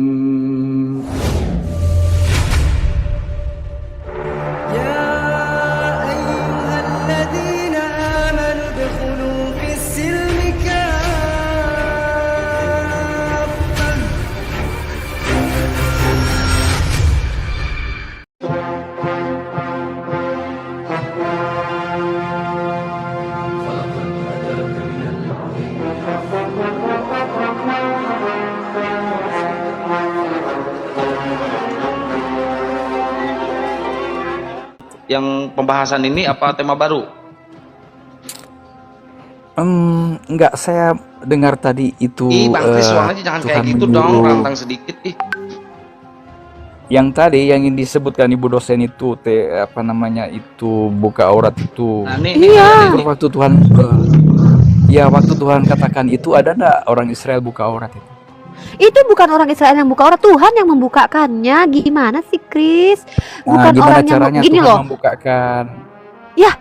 Bismillahirrahmanirrahim. يا أيها الذين آمنوا ادخلوا في السلم كافة. Yang pembahasan ini apa tema baru? Enggak, saya dengar tadi itu Bang Kris, suaranya jangan Tuhan kayak gitu menyuruh. dong, rantang sedikit Yang tadi yang disebutkan ibu dosen itu itu buka aurat itu. Nah, Iya. Waktu Tuhan waktu Tuhan katakan itu, ada enggak orang Israel buka aurat itu? Itu bukan orang Israel yang buka aurat, Tuhan yang membukakannya. Gimana sih, Chris? Bukan Gimana orang yang caranya gini Tuhan loh. membukakan? Ya,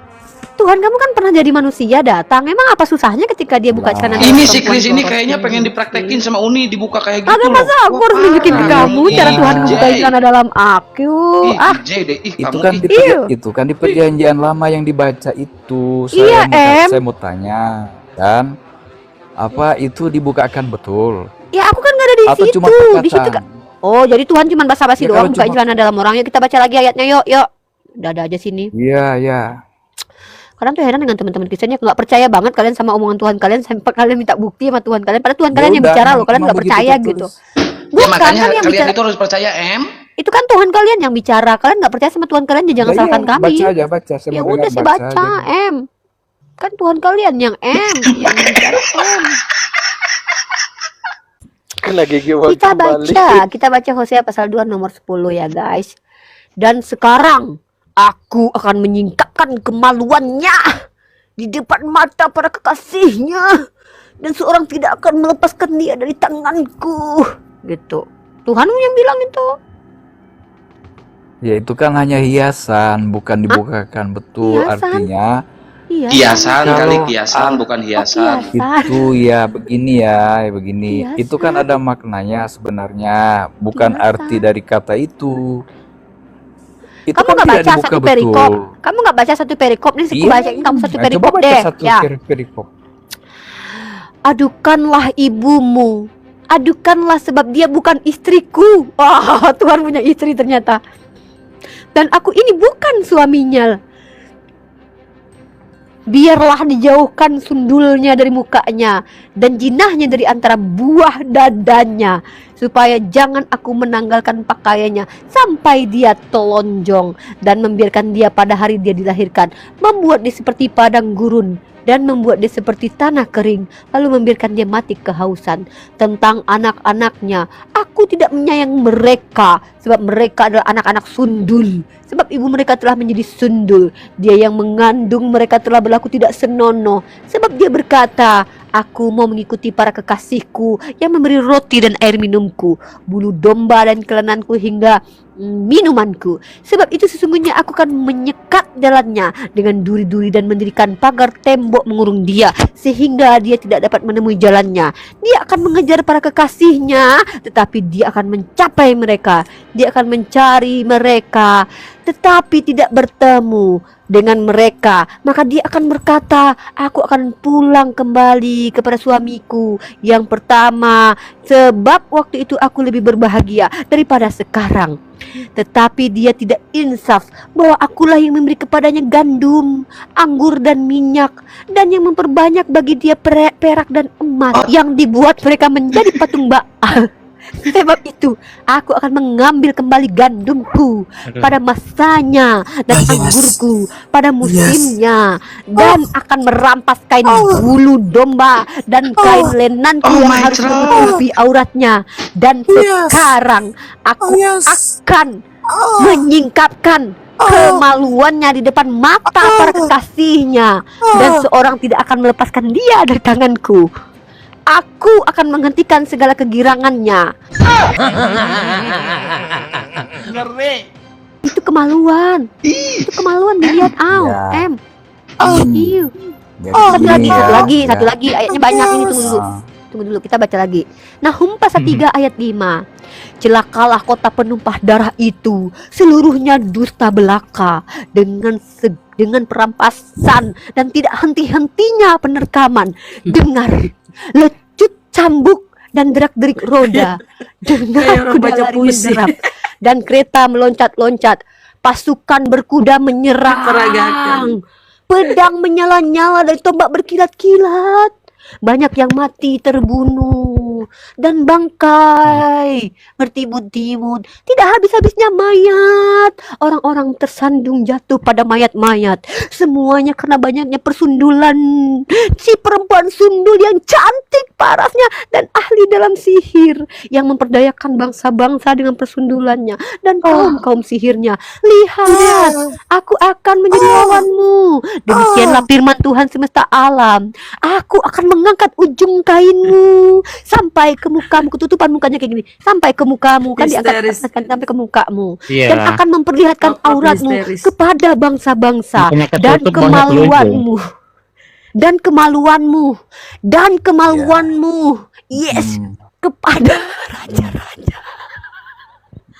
Tuhan kamu kan pernah jadi manusia datang. Emang apa susahnya ketika dia buka celana? Ini si Kris ini kayaknya pengen dipraktekin sama Uni, dibuka kayak gitu Agak loh. masa aku harus nunjukin ke kamu cara Tuhan membuka celana dalam aku. Itu kan di perjanjian lama yang dibaca itu. Iya, Saya mau tanya, dan apa itu dibukakan betul? Ya aku kan nggak ada di Atau situ. cuma Di situ perkataan? Oh, jadi Tuhan cuma basa-basi Ya, doang kalau buka cuma- celana dalam orang. Yuk kita baca lagi ayatnya, yuk. Udah ada aja sini. Iya. Kadang tuh heran dengan teman-teman Kristen yang nggak percaya banget kalian sama omongan Tuhan kalian sampai kalian minta bukti sama Tuhan kalian. Padahal Tuhan kalian yang udah, bicara loh, kalian emang nggak begitu percaya tertulis. gitu. Ya Bukan makanya kan yang kalian bicara. itu harus percaya Itu kan Tuhan kalian yang bicara. Kalian nggak percaya sama Tuhan kalian, ya jangan Lah, salahkan iya, kami. baca. Saya Ya mau udah dengar, sih baca, aja. Kan Tuhan kalian yang yang bicara Lagi Kita baca Hosea pasal 2 nomor 10 ya guys. Dan sekarang aku akan menyingkapkan kemaluannya di depan mata para kekasihnya, dan seorang tidak akan melepaskan dia dari tanganku. Gitu. Tuhan yang bilang itu. Ya itu kan hanya hiasan, bukan dibukakan betul. Hiasan? Artinya Iya. kiasan Kalau- kali, kiasan bukan hiasan. itu ya begini. Hiasan. Itu kan ada maknanya sebenarnya, bukan Hiasan. arti dari kata itu. Itu Kamu kan nggak tidak baca dibuka satu betul. perikop? Kamu nggak baca satu perikop nih? Aku bacain kamu satu Nah, perikop coba baca deh. satu Ya. perikop. Adukanlah ibumu, adukanlah sebab dia bukan istriku. Wah, Tuhan punya istri ternyata. Dan aku ini bukan suaminya. Biarlah dijauhkan sundulnya dari mukanya dan jinahnya dari antara buah dadanya, supaya jangan aku menanggalkan pakaiannya sampai dia telonjong, dan membiarkan dia pada hari dia dilahirkan, membuat dia seperti padang gurun dan membuat dia seperti tanah kering, lalu membiarkan dia mati kehausan. Tentang anak-anaknya, aku tidak menyayang mereka, sebab mereka adalah anak-anak sundul. Sebab ibu mereka telah menjadi sundul, dia yang mengandung mereka telah berlaku tidak senonoh. Sebab dia berkata, aku mau mengikuti para kekasihku yang memberi roti dan air minumku, bulu domba dan kelenanku hingga minumanku. Sebab itu sesungguhnya aku akan menyekat jalannya dengan duri-duri dan mendirikan pagar tembok mengurung dia, sehingga dia tidak dapat menemui jalannya. Dia akan mengejar para kekasihnya, tetapi dia akan mencapai mereka. Dia akan mencari mereka, tetapi tidak bertemu dengan mereka. Maka dia akan berkata, aku akan pulang kembali kepada suamiku yang pertama, sebab waktu itu aku lebih berbahagia daripada sekarang. Tetapi dia tidak insaf bahwa akulah yang memberi kepadanya gandum, anggur dan minyak, dan yang memperbanyak bagi dia perak dan emas yang dibuat mereka menjadi patung Baal. Sebab itu aku akan mengambil kembali gandumku pada masanya dan anggurku pada musimnya, dan akan merampas kain bulu domba dan kain lenanku yang harus menutupi auratnya. Dan sekarang aku akan menyingkapkan kemaluannya di depan mata para kekasihnya, dan seorang tidak akan melepaskan dia dari tanganku. Aku akan menghentikan segala kegirangannya. Itu kemaluan. Itu kemaluan, dilihat. Ya. Iu. Jadi Oh, satu begini lagi, ya, satu lagi. Ayatnya banyak ini, tunggu dulu. Ah, Tunggu dulu, kita baca lagi. Nahum pasal 3 ayat 5. Celakalah kota penumpah darah itu, seluruhnya dusta belaka dengan perampasan dan tidak henti-hentinya penerkaman. Dengar lecut cambuk dan derak-derik roda. Dengar orang kuda baca lari puisi. menderap dan kereta meloncat-loncat. Pasukan berkuda menyerang. Peragakan. Pedang menyala-nyala dari tombak berkilat-kilat. Banyak yang mati terbunuh dan bangkai bertimbun-timbun. Tidak habis-habisnya mayat. Orang-orang tersandung jatuh pada mayat-mayat. Semuanya karena banyaknya persundulan. Si perempuan sundul yang cantik parasnya dan ahli dalam sihir, yang memperdayakan bangsa-bangsa dengan persundulannya dan kaum-kaum sihirnya. Lihat, aku akan menjadi lawanmu. Demikianlah firman Tuhan semesta alam. Aku akan mengangkat ujung kainmu sampai ke mukamu, ketutupan mukanya kayak gini, sampai ke mukamu, kan diangkat Histeris. sampai ke mukamu, Iya. dan akan memperlihatkan Apa auratmu histeris? kepada bangsa-bangsa Makanya dan ketutup banyak kemaluanmu dan kemaluanmu dan kemaluanmu, yes, kepada raja-raja.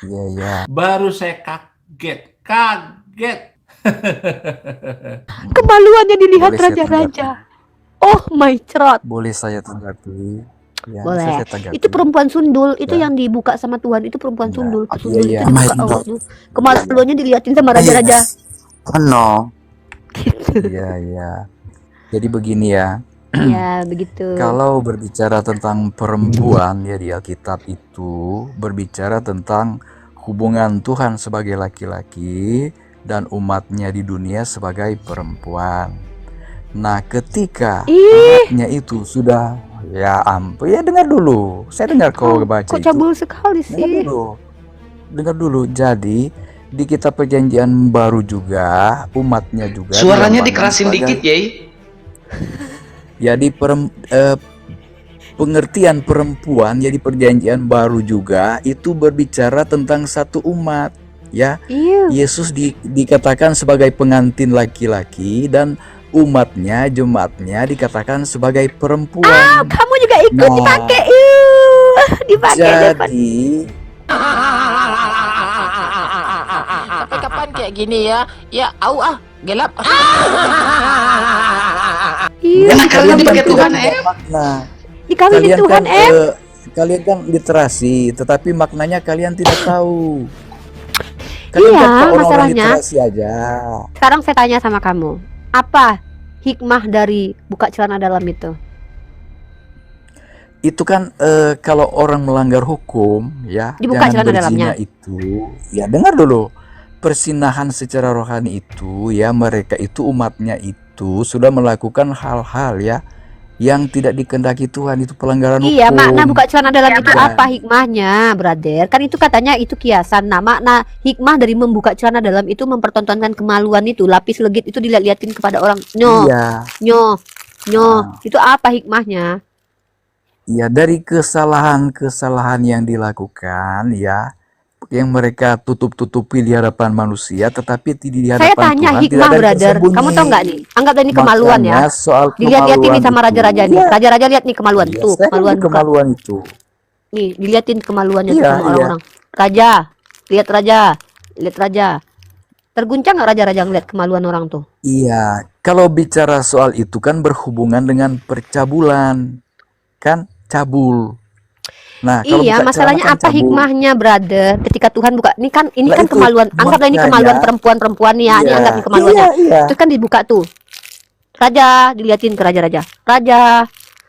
iya iya. Baru saya kaget. Kemaluannya dilihat Boleh saya raja-raja. Oh my God. Boleh saya tanggapi? Ya, Boleh. bisa saya tanggapi. Itu perempuan sundul, itu Ya. yang dibuka sama Tuhan, itu perempuan Ya. sundul. Iya, Sundul iya. itu dibuka auratnya. Kemaluannya dilihatin sama raja-raja. Oh no. Iya iya. Jadi begini ya. Ya, begitu. Kalau berbicara tentang perempuan ya di Alkitab itu berbicara tentang hubungan Tuhan sebagai laki-laki dan umatnya di dunia sebagai perempuan. Nah, ketika umatnya itu sudah ya ampun ya dengar dulu. Saya dengar kau baca Kok itu. cabul sekali Dengar sih. dulu. Dengar dulu. Jadi di kitab perjanjian baru juga umatnya juga Suaranya dilambangkan dikerasin sebagai- dikit, Yai. Jadi pengertian perempuan jadi perjanjian baru juga itu berbicara tentang satu umat ya. Iya. Yesus dikatakan sebagai pengantin laki-laki dan umatnya jemaatnya dikatakan sebagai perempuan. Kamu juga ikut Nah, dipakai. Dipakai depan. Jadi Sampai kapan kayak gini ya? Ya, gelap. Iya, Enak kalian dikawin pakai Tuhan, Tuhan, makna. dikawin Kalian Tuhan, kan kalian kan literasi, tetapi maknanya kalian tidak tahu. Kalian Iya, kan orang-orang masalahnya. literasi aja. Sekarang saya tanya sama kamu, apa hikmah dari buka celana dalam itu? Itu kan kalau orang melanggar hukum ya Dibuka jangan celana dalamnya. berzina itu ya dengar dulu persinahan secara rohani itu ya mereka itu umatnya itu sudah melakukan hal-hal ya yang tidak dikehendaki Tuhan, itu pelanggaran Iya, hukum. makna buka celana dalam itu Ya. apa hikmahnya, brother? Kan itu katanya itu kiasan. Nah, makna hikmah dari membuka celana dalam itu mempertontonkan kemaluan itu, lapis legit itu dilihat-lihatin kepada orang. Iya, Itu apa hikmahnya? ya dari kesalahan-kesalahan yang dilakukan ya yang mereka tutup-tutupi di hadapan manusia tetapi di Saya hadapan tanya Tuhan tidak hikmah, ada yang brother. tersembunyi. Kamu tahu nggak nih? Anggap ini kemaluan ya. Makanya soal Dilihat-lihatin nih kemaluan sama itu, raja-raja nih. ya, Raja-raja lihat nih kemaluan iya, tuh, saya kemaluan kan buka. kemaluan itu. Nih, dilihatin kemaluannya tuh Iya, sama iya. orang-orang. Raja, lihat raja. Terguncang nggak raja-raja ngeliat kemaluan orang tuh? Iya, kalau bicara soal itu kan berhubungan dengan percabulan, kan cabul. Nah, kalau Iya, buka masalahnya celana kan apa cabul. hikmahnya, brother? Ketika Tuhan buka, ini kan Lah itu, kemaluan. Anggaplah ini makanya- kemaluan perempuan nih ya, ini Iya, anggap ini kemaluannya. iya. Terus kan dibuka tuh. Raja, diliatin ke raja-raja.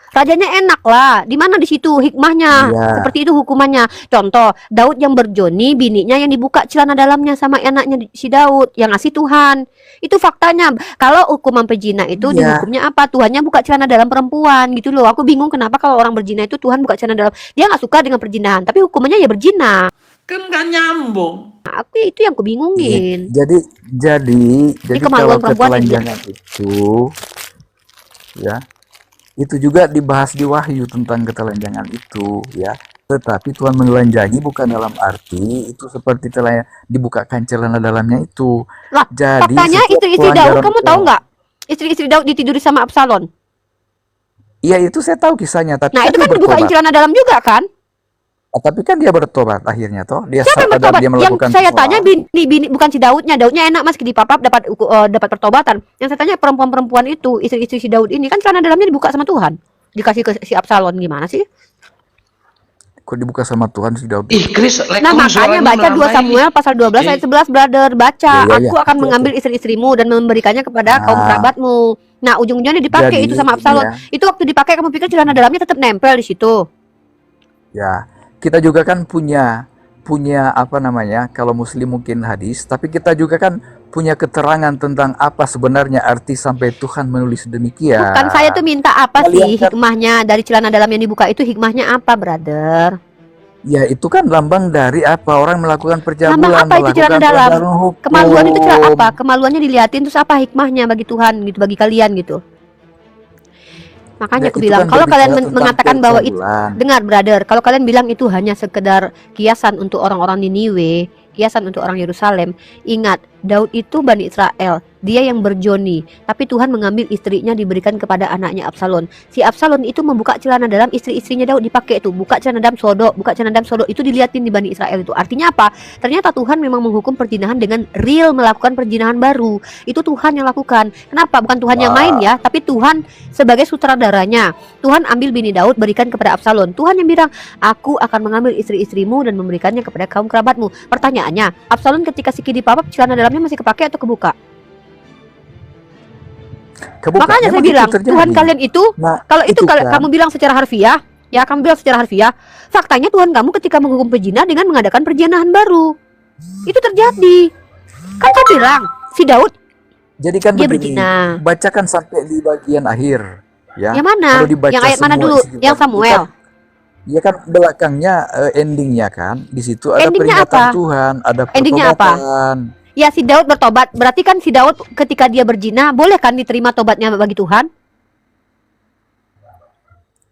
Rajanya enak lah. Di mana di situ hikmahnya? Iya. Seperti itu hukumannya. Contoh, Daud yang berjoni, bininya yang dibuka celana dalamnya sama anaknya si Daud yang ngasih Tuhan. Itu faktanya. Kalau hukuman pezina itu Iya. dihukumnya apa? Tuhannya buka celana dalam perempuan gitu loh. Aku bingung kenapa kalau orang berzina itu Tuhan buka celana dalam. Dia nggak suka dengan perzinahan, tapi hukumannya ya berzina. Kan nggak nyambung. Nah, aku itu yang kebingungin. Jadi kemaluan kalau perempuan ketelanjangan itu ya itu juga dibahas di Wahyu tentang ketelanjangan itu ya. Tetapi Tuhan menelanjangi bukan dalam arti itu seperti dibukakan celana dalamnya itu. Lah, Jadi faktanya setiap itu isi Daud, pelanggaran kamu tahu nggak? Istri-istri Daud ditiduri sama Absalom. Iya itu saya tahu kisahnya, tapi Nah, kan itu dia kan dibukain bertobat. celana dalam juga kan? Tapi kan dia bertobat akhirnya toh. Dia Siapa yang sadar bertobat? dia Yang melakukan saya kesalahan. tanya bini bukan si Daudnya. Daudnya enak Mas dipapap dapat pertobatan. Yang saya tanya perempuan-perempuan itu, istri-istri si Daud ini kan celana dalamnya dibuka sama Tuhan. Dikasih ke si Absalom gimana sih? Kok dibuka sama Tuhan si Daud? Ih, Chris, Nah, makanya baca 2 Samuel pasal 12 ayat 11, brother. Baca, Iya, iya, aku iya. akan Oke, mengambil istri-istrimu dan memberikannya kepada kaum Nah. kerabatmu. Nah, ujung-ujungnya dipakai Jadi, itu sama Absalom. iya. Itu waktu dipakai kamu pikir celana dalamnya tetap nempel di situ. Ya, kita juga kan punya apa namanya? Kalau Muslim mungkin hadis, tapi kita juga kan punya keterangan tentang apa sebenarnya arti sampai Tuhan menulis demikian. Bukan, saya tuh minta apa Kalian sih kan- hikmahnya dari celana dalam yang dibuka itu, hikmahnya apa, brother? Ya itu kan lambang dari apa orang melakukan perjamuan, Lambang apa itu celana melakukan dalam? pelanggaran hukum. Kemaluan itu celana apa? Kemaluannya diliatin terus apa hikmahnya bagi Tuhan gitu, bagi kalian gitu. Makanya Ya, aku itu bilang kan kalau kalian berbicara tentang mengatakan bahwa itu, percabulan. dengar brother, kalau kalian bilang itu hanya sekedar kiasan untuk orang-orang Niniwe, kiasan untuk orang Yerusalem, ingat Daud itu Bani Israel, dia yang berjoni, tapi Tuhan mengambil istrinya diberikan kepada anaknya Absalom. Si Absalom itu membuka celana dalam istri-istrinya Daud, dipakai itu, buka celana dalam sodok, itu dilihatin di Bani Israel itu. Artinya apa? Ternyata Tuhan memang menghukum perzinahan dengan real melakukan perzinahan baru. Itu Tuhan yang lakukan. Kenapa? Bukan Tuhan yang main ya, tapi Tuhan sebagai sutradaranya. Tuhan ambil bini Daud berikan kepada Absalom. Tuhan yang bilang, aku akan mengambil istri-istrimu dan memberikannya kepada kaum kerabatmu. Pertanyaannya, Absalom ketika Siki dipapap celana dalamnya masih kepake atau kebuka? Kebuka. Makanya saya Memang itu bilang, terjadi. Tuhan kalian itu, Nah, kalau itu kan. kamu bilang secara harfiah, ya kamu bilang secara harfiah, faktanya Tuhan kamu ketika menghukum pezina dengan mengadakan perzinahan baru. Itu terjadi. Kan saya bilang, si Daud Jadi kan dia begini, berzina. bacakan sampai di bagian akhir, ya. Yang mana? Kalau dibaca Yang ayat mana semua dulu? isi kitab Yang itu Samuel. kan- Ya kan belakangnya endingnya kan di situ ada Endingnya peringatan apa? Tuhan, ada Endingnya apa? pertobatan. Ya si Daud bertobat. Berarti kan si Daud ketika dia berzina, boleh kan diterima tobatnya bagi Tuhan?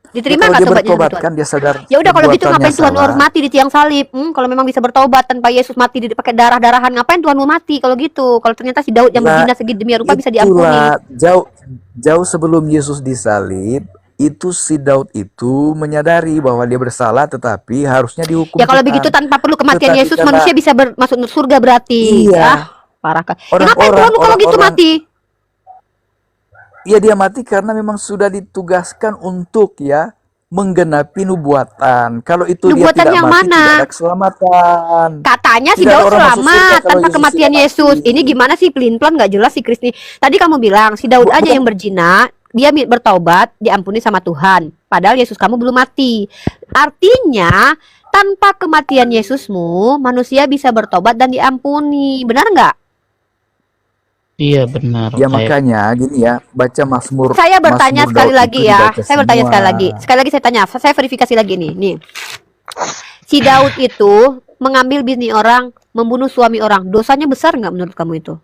Diterima Ya, kalau nggak dia tobatnya bertobat bagi Tuhan? kan dia sadar Ya udah kalau gitu perbuatannya ngapain Tuhan salah. mau mati di tiang salib? Kalau memang bisa bertobat tanpa Yesus mati pakai darah-darahan, ngapain Tuhan mau mati kalau gitu? Kalau ternyata si Daud yang Lah, berzina sedemikian rupa bisa diampuni. Itulah, jauh sebelum Yesus disalib, itu si Daud itu menyadari bahwa dia bersalah tetapi harusnya dihukum Ya kalau Tuhan. begitu tanpa perlu kematian Tetapi Yesus karena- manusia bisa masuk surga berarti. Iya. Parah kan. Ya Orang-orang- ngapain Tuhan kalau gitu orang-orang- mati? Ya dia mati karena memang sudah ditugaskan untuk ya menggenapi nubuatan. Kalau itu Nubuatan dia tidak yang mati mana? tidak ada keselamatan. Katanya si Tidak ada Daud orang masuk selamat surga kalau tanpa Yesus kematian tidak Yesus. mati. Ini gimana sih pelin-pelan nggak jelas si Kristi. Tadi kamu bilang si Daud aja yang berzina, dia bertobat, diampuni sama Tuhan. Padahal Yesus kamu belum mati. Artinya tanpa kematian Yesusmu, manusia bisa bertobat dan diampuni. Benar nggak? Iya benar. Ya makanya gini ya, baca Mazmur. Saya bertanya Mazmur sekali Daud lagi itu ya. dibaca Saya bertanya semua. sekali lagi. Sekali lagi saya tanya. Saya verifikasi lagi nih. Nih. Si Daud itu mengambil bini orang, membunuh suami orang. Dosanya besar nggak menurut kamu itu?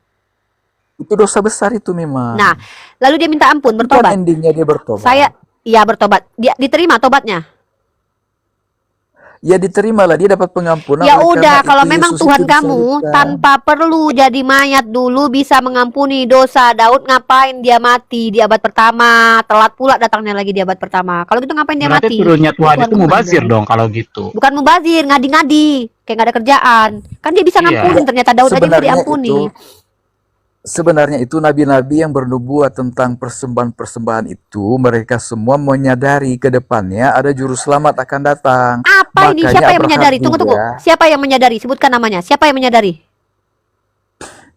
Itu dosa besar itu memang. Nah, lalu dia minta ampun, Itu kan bertobat. endingnya dia bertobat. Saya iya bertobat. Dia diterima tobatnya. Ya diterimalah, dia dapat pengampunan. Ya oleh udah, karena kalau itu memang Yesus Tuhan itu kamu disalibkan. tanpa perlu jadi mayat dulu bisa mengampuni dosa. Daud ngapain dia mati di abad pertama? Telat pula datangnya lagi di abad pertama. Kalau gitu ngapain dia Berarti mati? turunnya Tuhan itu Tuhan mubazir Tuhan. dong kalau gitu. Bukan mubazir, ngadi-ngadi, kayak nggak ada kerjaan. Kan dia bisa Iya. ngampunin, ternyata Daud aja bisa Sebenarnya diampuni. Sebenarnya itu nabi-nabi yang bernubuat tentang persembahan-persembahan itu, mereka semua menyadari ke depannya ada juru selamat akan datang. Apa ini? Makanya Siapa yang Abraham menyadari? Tunggu. juga- Siapa yang menyadari? Sebutkan namanya. Siapa yang menyadari?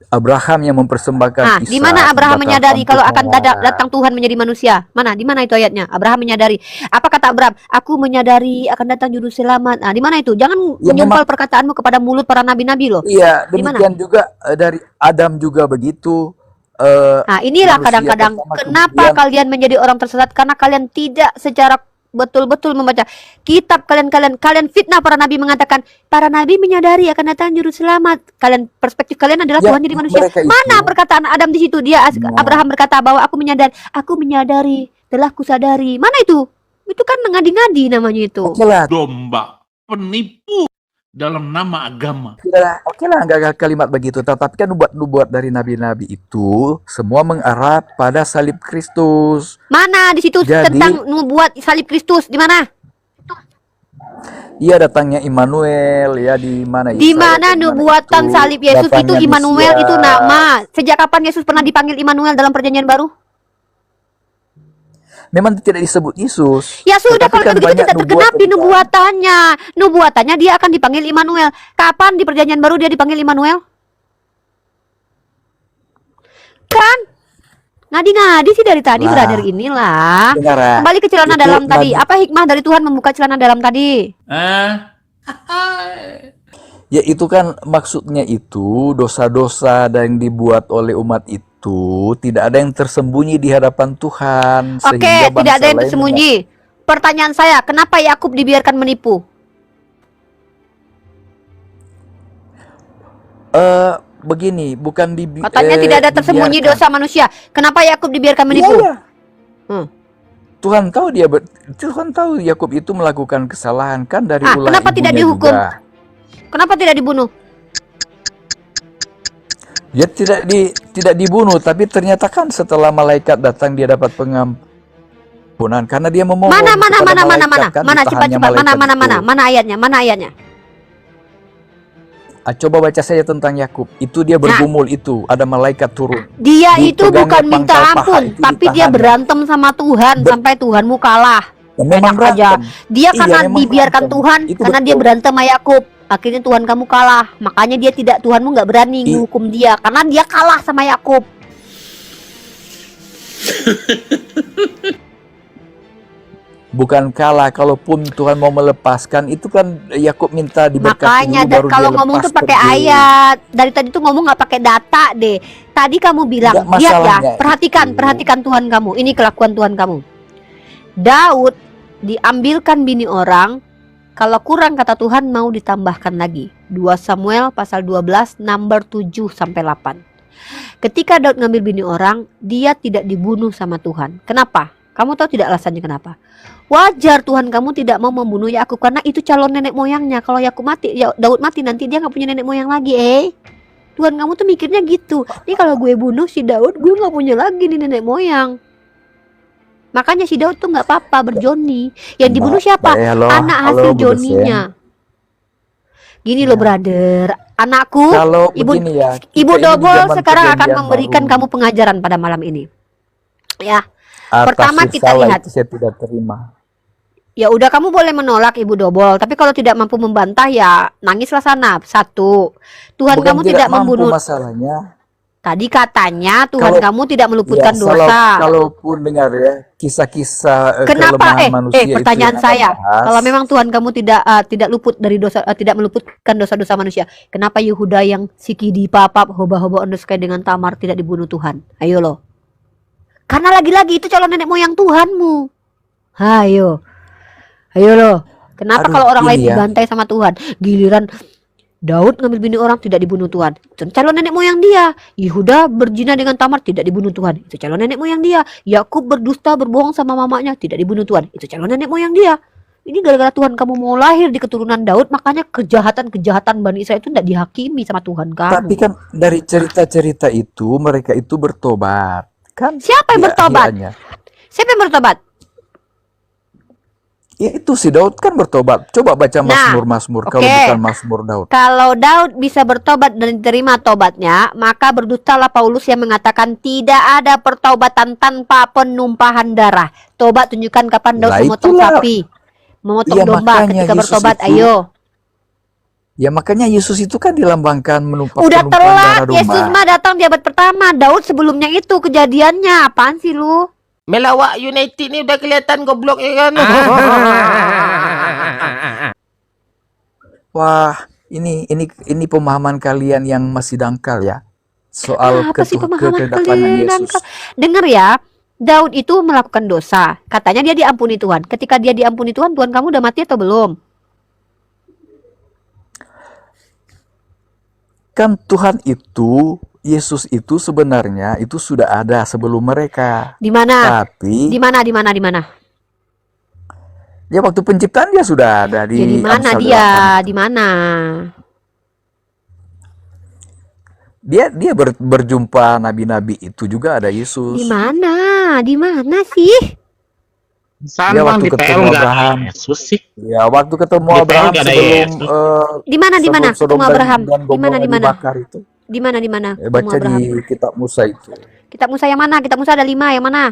Abraham yang mempersembahkan Nah, Ishak di mana Abraham sebagai menyadari untuk kalau akan Allah. datang Tuhan menjadi manusia? Mana? Di mana itu ayatnya? Abraham menyadari. Apa kata Abraham? Aku menyadari akan datang juru selamat. Nah, di mana itu? Jangan Ya, menyumpal perkataanmu kepada mulut para nabi-nabi loh. Iya, Di mana? demikian juga dari Adam juga begitu. Nah, inilah manusia kadang-kadang pertama, kenapa kemudian- kalian menjadi orang tersesat, karena kalian tidak secara betul-betul membaca kitab kalian fitnah para nabi, mengatakan para nabi menyadari akan datang juru selamat. Kalian perspektif kalian adalah Ya, Tuhan jadi manusia. mereka itu- Mana perkataan Adam di situ? Dia Nah. Abraham berkata bahwa aku menyadari, telah kusadari. Mana itu? Itu kan ngadi-ngadi namanya itu. Oke lah, Domba, penipu. dalam nama agama. Tidak, oke lah, nggak kalimat begitu. Tetapi kan nubuat dari nabi-nabi itu semua mengarah pada salib Kristus. Mana di situ Jadi- tentang nubuat salib Kristus? Di mana? Iya, datangnya Immanuel ya, di mana? Di Isa, mana atau di mana nubuatan itu, salib Yesus itu datangnya Immanuel Mesias. itu nama. Sejak kapan Yesus pernah dipanggil Immanuel dalam perjanjian baru? Memang tidak disebut Yesus. Ya sudah, Tetapi kalau kan begitu banyak tidak tergenap nubuat di tentang- nubuatannya. Nubuatannya dia akan dipanggil Immanuel. Kapan di perjanjian baru dia dipanggil Immanuel? Kan? Ngadi-ngadi sih dari tadi, Lah. brother inilah. Dengar, ah. Kembali ke celana Itu dalam tadi. nabi- Apa hikmah dari Tuhan membuka celana dalam tadi? Ya itu kan maksudnya itu dosa-dosa yang dibuat oleh umat itu tidak ada yang tersembunyi di hadapan Tuhan. Oke, sehingga tidak ada bangsa yang lain tersembunyi. Pertanyaan saya, kenapa Yakub dibiarkan menipu? begini, bukan Katanya tidak ada tersembunyi dibiarkan. dosa manusia. Kenapa Yakub dibiarkan menipu? Iya, iya. Hmm. Tuhan tahu Yakub itu melakukan kesalahan kan dari ulah kenapa tidak ibunya dihukum? juga. Kenapa tidak dibunuh? Dia tidak dibunuh, tapi ternyata kan setelah malaikat datang dia dapat pengampunan karena dia memohon Mana kepada malaikat, kan, cepat ditahannya mana malaikat itu. mana ayatnya? Coba baca saja tentang Yakub. Itu dia bergumul itu, ada malaikat turun. Dia itu Dipegangnya bukan minta pangkal paha ampun, itu tapi dia ditahan. berantem sama Tuhan sampai Tuhanmu kalah. Ya, memang Enak aja. berantem. Dia Iya, karena memang dibiarkan berantem. Tuhan, Itu karena dia betul. berantem sama Yakub. Akhirnya Tuhan kamu kalah. Makanya dia tidak, Tuhanmu nggak berani menghukum dia karena dia kalah sama Yakub. Bukan kalah, kalaupun Tuhan mau melepaskan itu kan Yakub minta diberkati Makanya dulu baru kalau dia ngomong lepas tuh pakai pergi. ayat. Dari tadi tuh ngomong nggak pakai data deh. Tadi kamu bilang, Nggak, lihat ya, masalahnya perhatikan Tuhan kamu. Ini kelakuan Tuhan kamu. Daud diambilkan bini orang, kalau kurang kata Tuhan mau ditambahkan lagi. 2 Samuel pasal 12 number 7 sampai 8. Ketika Daud ngambil bini orang, dia tidak dibunuh sama Tuhan. Kenapa? Kamu tahu tidak alasannya kenapa? Wajar Tuhan kamu tidak mau membunuh Yakub karena itu calon nenek moyangnya. Kalau Yakub mati, ya Daud mati, nanti dia nggak punya nenek moyang lagi. Tuhan kamu tuh mikirnya gitu. Ini kalau gue bunuh si Daud, gue nggak punya lagi nih nenek moyang. Makanya si Daud tuh nggak apa-apa berjoni. Yang dibunuh siapa? Anak hasil joninya. Gini loh brother, anakku, Kalau ibu begini ya, kita Ibu ini di Dobol zaman sekarang akan perjanjian memberikan baru. kamu pengajaran pada malam ini. Ya, Atas pertama tafsir kita salah lihat. itu saya tidak terima. Ya udah, kamu boleh menolak Ibu Dobol, tapi kalau tidak mampu membantah ya nangislah sana. 1. Tuhan Bukan kamu tidak mampu membunuh. masalahnya. Tadi katanya Tuhan Kalau- kamu tidak meluputkan Ya, dosa. kalaupun dengar ya kisah-kisah Kenapa? kelemahan manusia itu Pertanyaan yang saya, akan bahas. kalau memang Tuhan kamu tidak luput dari dosa, tidak meluputkan dosa-dosa manusia, kenapa Yehuda yang sikidi papap hoba-hoba ondoskai dengan Tamar tidak dibunuh Tuhan? Ayo loh. Karena lagi-lagi itu calon nenek moyang Tuhanmu. Ayo loh. Kenapa Aduh, kalau orang ini lain ya. dibantai sama Tuhan, giliran Daud ngambil bini orang tidak dibunuh Tuhan? Itu calon nenek moyang dia. Yehuda berzina dengan Tamar tidak dibunuh Tuhan. Itu calon nenek moyang dia. Yakub berdusta berbohong sama mamanya tidak dibunuh Tuhan. Itu calon nenek moyang dia. Ini gara-gara Tuhan kamu mau lahir di keturunan Daud, makanya kejahatan-kejahatan Bani Israel itu tidak dihakimi sama Tuhan kamu. Tapi kan dari cerita-cerita itu mereka itu bertobat. Kan Siapa yang di bertobat? akhirnya. Siapa yang bertobat? Ya, itu si Daud kan bertobat. Coba baca Mazmur-Mazmur kalau oke. bukan Mazmur Daud. Kalau Daud bisa bertobat dan diterima tobatnya, maka berdustalah Paulus yang mengatakan tidak ada pertobatan tanpa penumpahan darah. Tobat tunjukkan kapan Daud Lah, memotong itulah. sapi, memotong Iya, domba makanya ketika Yesus bertobat. itu Ayo. Ya makanya Yesus itu kan dilambangkan Udah penumpahan telat, darah domba. Yesus mah datang di abad pertama. Daud sebelumnya itu kejadiannya. Apaan sih lu? Melawak United ni udah kelihatan goblok ya kan? Wah, ini pemahaman kalian yang masih dangkal ya. Soal Apa sih pemahaman kedatangan kalian? Yesus. Dengar ya, Daud itu melakukan dosa. Katanya dia diampuni Tuhan. Ketika dia diampuni Tuhan, Tuhan kamu udah mati atau belum? Kan Tuhan itu, Yesus itu sebenarnya itu sudah ada sebelum mereka. Di mana? Tapi Di mana? Ya waktu penciptaan dia sudah ada Ya di di mana Amsal dia? 8. Di mana? Dia berjumpa nabi-nabi itu juga ada Di Yesus. mana? Di mana sih? Sana waktu di PL ketemu nggak ada Abraham. Yesus sih. Ya, waktu ketemu Di PL Abraham nggak ada sebelum Yesus. Di mana? Di mana? sebelum Ketemu Sodom Abraham. dan Di mana? Gomora Di mana? dibakar itu. Di mana? Di mana? Ketemu Baca di Abraham. kitab Musa itu. Kitab Musa yang mana? Kitab Musa ada 5, yang mana?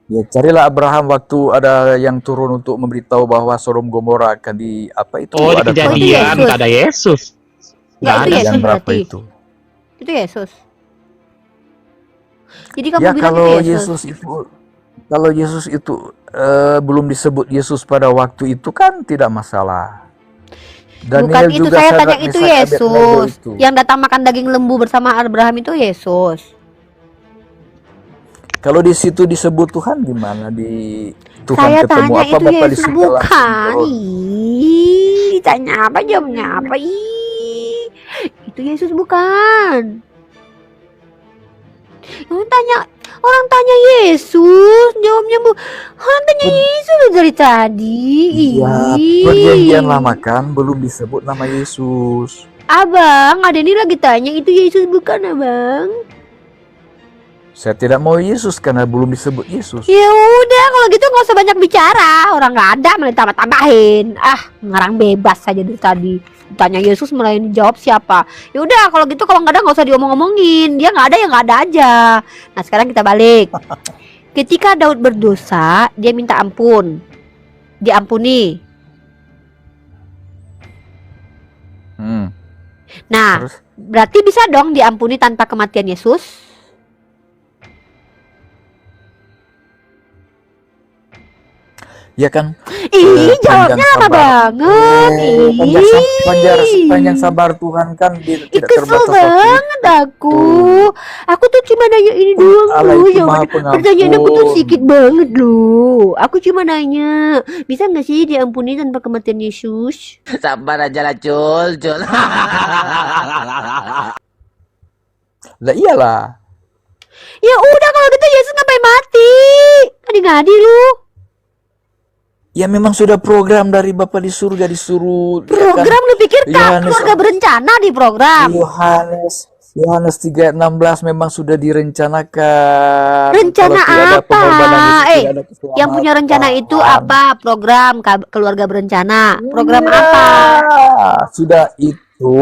Ya, carilah Abraham waktu ada yang turun untuk memberitahu bahwa Sodom Gomora akan di apa itu Oh, di ada Tuhan. kejadian Yesus. nggak ada Yesus. Nggak, Nggak itu ada. Yesus Yang berapa berarti. itu? Itu Yesus. Jadi kamu Ya bilang kalau itu Yesus. Yesus itu belum disebut Yesus pada waktu itu kan tidak masalah. Bukan Daniel itu, juga saya Sadrak, tanya itu Mesak, Abednego Yesus. itu. Yang datang makan daging lembu bersama Abraham itu Yesus. Kalau di situ disebut Tuhan gimana di Tuhan Saya ketemu tanya apa itu Bapak di Yesus surga bukan. langsung turun? Ih, ditanya apa jawabnya apa? Ih, itu Yesus bukan. Orang tanya Yesus, jawabnya orang tanya Yesus dari tadi. Iya, Ih. perjanjian lama kan belum disebut nama Yesus. Abang, ada ini lagi tanya itu Yesus bukan, Abang? Saya tidak mau Yesus karena belum disebut Yesus. Ya udah, kalau gitu nggak usah banyak bicara. Orang nggak ada malah tambah-tambahin. Ngarang bebas saja dari tadi. Tanya Yesus malah yang dijawab siapa. Ya udah, kalau gitu kalau nggak ada nggak usah diomong-omongin. Dia nggak ada ya nggak ada aja. Nah sekarang kita balik. Ketika Daud berdosa, dia minta ampun. Diampuni. Nah, Terus? berarti bisa dong diampuni tanpa kematian Yesus? Ya kan? Ih, jawabnya panjang lama sabar. banget. Panjang sabar Tuhan kan tidak Kesel terbatas waktu. banget aku. Aku tuh cuma nanya ini doang Allah loh. itu Yang Maha Pengampun. pertanyaan aku tuh sedikit banget loh. Aku cuma nanya, bisa nggak sih diampuni tanpa kematian Yesus? Sabar aja lah, Cul. Lah iyalah. Ya udah kalau gitu Yesus ngapain mati? Ngadi-ngadi lu. Ya memang sudah program dari Bapak di surga disuruh. ya kan? Program lu pikir Yohanes- keluarga berencana di program? Yohanes 3:16 memang sudah direncanakan. Rencana Kalau tidak ada apa? pengorbanan Yesus, tidak ada keselamatan. Yang punya rencana itu apa? Program keluarga berencana. Program apa? Sudah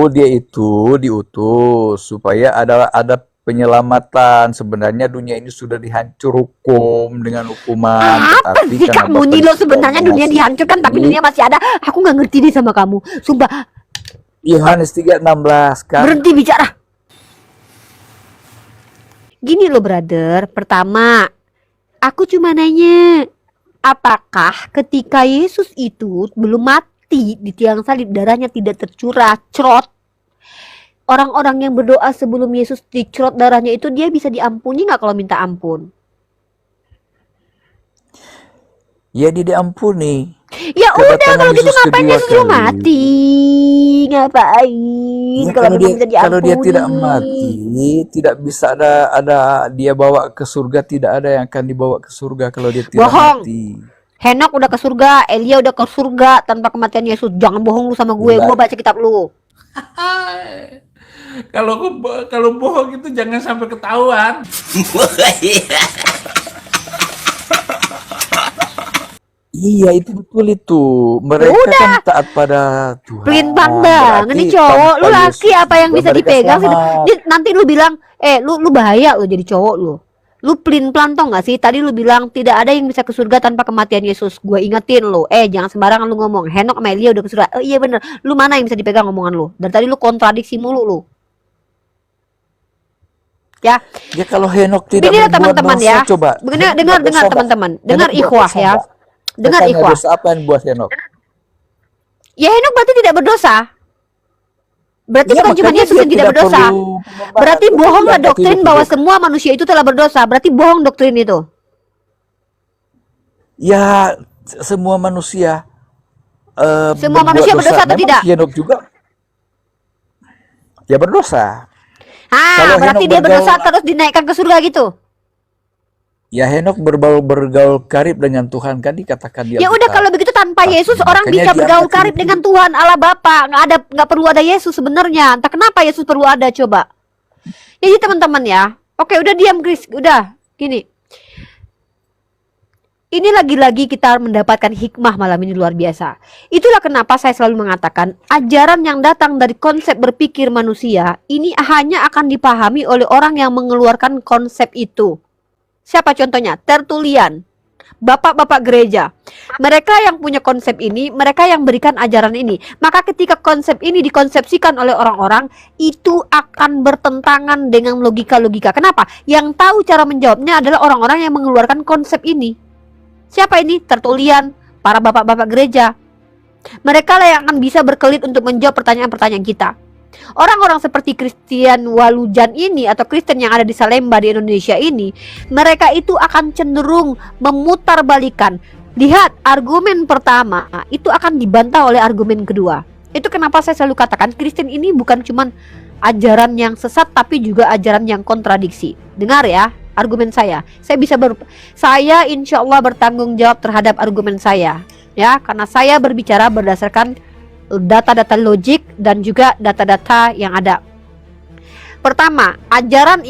dia itu diutus supaya ada penyelamatan. Sebenarnya dunia ini sudah dihancur hukum dengan hukuman. Apa tetapi sih karena kamu Bapak nih lo sudah sebenarnya dunia mengasihi. dihancurkan tapi dunia masih ada. Aku nggak ngerti nih sama kamu. Sumpah, Yohanes 3:16 kan. berhenti bicara. Gini loh brother, pertama aku cuma nanya, apakah ketika Yesus itu belum mati di tiang salib darahnya tidak tercurah, cerot, orang-orang yang berdoa sebelum Yesus dicerot darahnya itu dia bisa diampuni nggak kalau minta ampun? Ya dia diampuni. Ya udah Kedatangan kalau gitu Yesus ngapain kedua Yesus belum kali. mati? Ngapain? Ya, kalau memang bisa kalau dia diampuni. tidak mati, tidak bisa ada dia bawa ke surga, tidak ada yang akan dibawa ke surga kalau dia tidak Bohong. mati. Henok udah ke surga, Elia udah ke surga tanpa kematian Yesus. Jangan bohong lu sama gue. Gila. Gue baca kitab lu. Kalau bohong itu jangan sampai ketahuan. Iya itu betul itu. Mereka Udah. kan taat pada Tuhan. Pelintang banget nih Berarti cowok. Lu tanpa laki Yesus apa yang juga bisa mereka dipegang sih? selamat. Nanti lu bilang, lu bahaya lu jadi cowok lu. Lu pelin-pelan tau gak sih? Tadi lu bilang tidak ada yang bisa ke surga tanpa kematian Yesus. Gue ingetin lu. Jangan sembarangan lu ngomong. Henok sama Elia udah ke surga. Oh iya bener. Lu mana yang bisa dipegang omongan lu? Dan tadi lu kontradiksi mulu lu. Ya, Ya kalau Henok tidak begini berbuat teman-teman dosa, ya. coba. Begini, Henok dengar berdosa nggak? teman-teman. Dengar Henok ikhwah berdosa ya. nggak? Dengar Tanya ikhwah. dosa apa yang buat Henok? Ya Henok berarti tidak berdosa. Berarti Ya, bukan cuma makanya Yesus dia yang tidak tidak berdosa. perlu pengorbanan. Berarti Dia bohonglah bilang doktrin hidup bahwa hidup. semua manusia itu telah berdosa. Berarti bohong doktrin itu. Ya semua manusia. Semua berbuat manusia dosa. berdosa atau Memang tidak? Henok juga. Ya berdosa. Kalau Berarti Henok dia berdosa bergaul- terus dinaikkan ke surga gitu. Ya Henok bergaul karib dengan Tuhan kan dikatakan di Ya udah, Alkitab. kalau begitu tanpa Yesus orang Makanya bisa dia bergaul angkat karib itu. dengan Tuhan Allah Bapa. Nggak perlu ada Yesus sebenarnya. Entah kenapa Yesus perlu ada, coba. Jadi teman-teman ya, oke udah diam Chris, udah gini. Ini lagi-lagi kita mendapatkan hikmah malam ini luar biasa. Itulah kenapa saya selalu mengatakan ajaran yang datang dari konsep berpikir manusia ini hanya akan dipahami oleh orang yang mengeluarkan konsep itu. Siapa contohnya? Tertullian, bapak-bapak gereja. Mereka yang punya konsep ini, mereka yang berikan ajaran ini. Maka ketika konsep ini dikonsepsikan oleh orang-orang, itu akan bertentangan dengan logika-logika. Kenapa? Yang tahu cara menjawabnya adalah orang-orang yang mengeluarkan konsep ini. Siapa ini? Tertullian, para bapak-bapak gereja. Mereka lah yang akan bisa berkelit untuk menjawab pertanyaan-pertanyaan kita. Orang-orang seperti Christian Walujan ini atau Kristen yang ada di Salemba di Indonesia ini, mereka itu akan cenderung memutarbalikan. Lihat, argumen pertama itu akan dibantah oleh argumen kedua. Itu kenapa saya selalu katakan Kristen ini bukan cuman ajaran yang sesat, tapi juga ajaran yang kontradiksi. Dengar ya argumen saya. Saya insya Allah bertanggung jawab terhadap argumen saya, ya, karena saya berbicara berdasarkan data-data logik dan juga data-data yang ada. Pertama, ajaran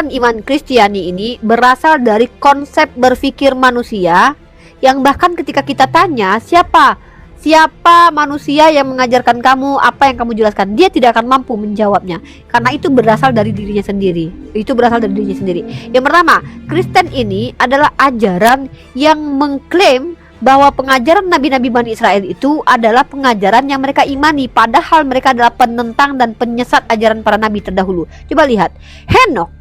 iman Kristiani ini berasal dari konsep berpikir manusia yang bahkan ketika kita tanya siapa manusia yang mengajarkan kamu, apa yang kamu jelaskan, dia tidak akan mampu menjawabnya karena itu berasal dari dirinya sendiri. Yang pertama, Kristen ini adalah ajaran yang mengklaim bahwa pengajaran nabi-nabi Bani Israel itu adalah pengajaran yang mereka imani, padahal mereka adalah penentang dan penyesat ajaran para nabi terdahulu. Coba lihat, Henok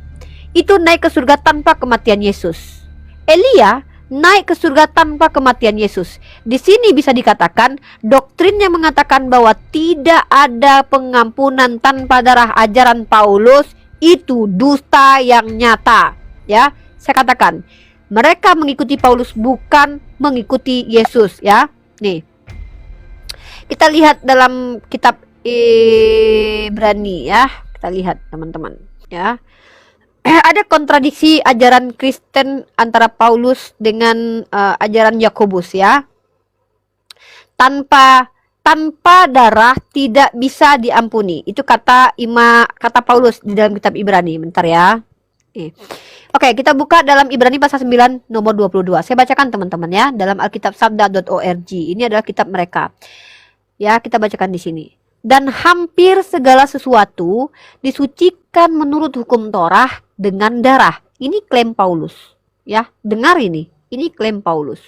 itu naik ke surga tanpa kematian Yesus. Elia naik ke surga tanpa kematian Yesus. Di sini bisa dikatakan doktrin yang mengatakan bahwa tidak ada pengampunan tanpa darah ajaran Paulus itu dusta yang nyata. Ya, saya katakan mereka mengikuti Paulus bukan mengikuti Yesus. Ya, nih kita lihat dalam kitab Ibrani ya. Kita lihat teman-teman ya. Ada kontradiksi ajaran Kristen antara Paulus dengan ajaran Yakobus ya. Tanpa darah tidak bisa diampuni. Itu kata Paulus di dalam kitab Ibrani. Bentar ya. Oke, kita buka dalam Ibrani pasal 9 nomor 22. Saya bacakan teman-teman ya dalam alkitabsabda.org. Ini adalah kitab mereka. Ya, kita bacakan di sini. Dan hampir segala sesuatu disucikan menurut hukum Torah dengan darah. Ini klaim Paulus. Ya, dengar ini. Ini klaim Paulus.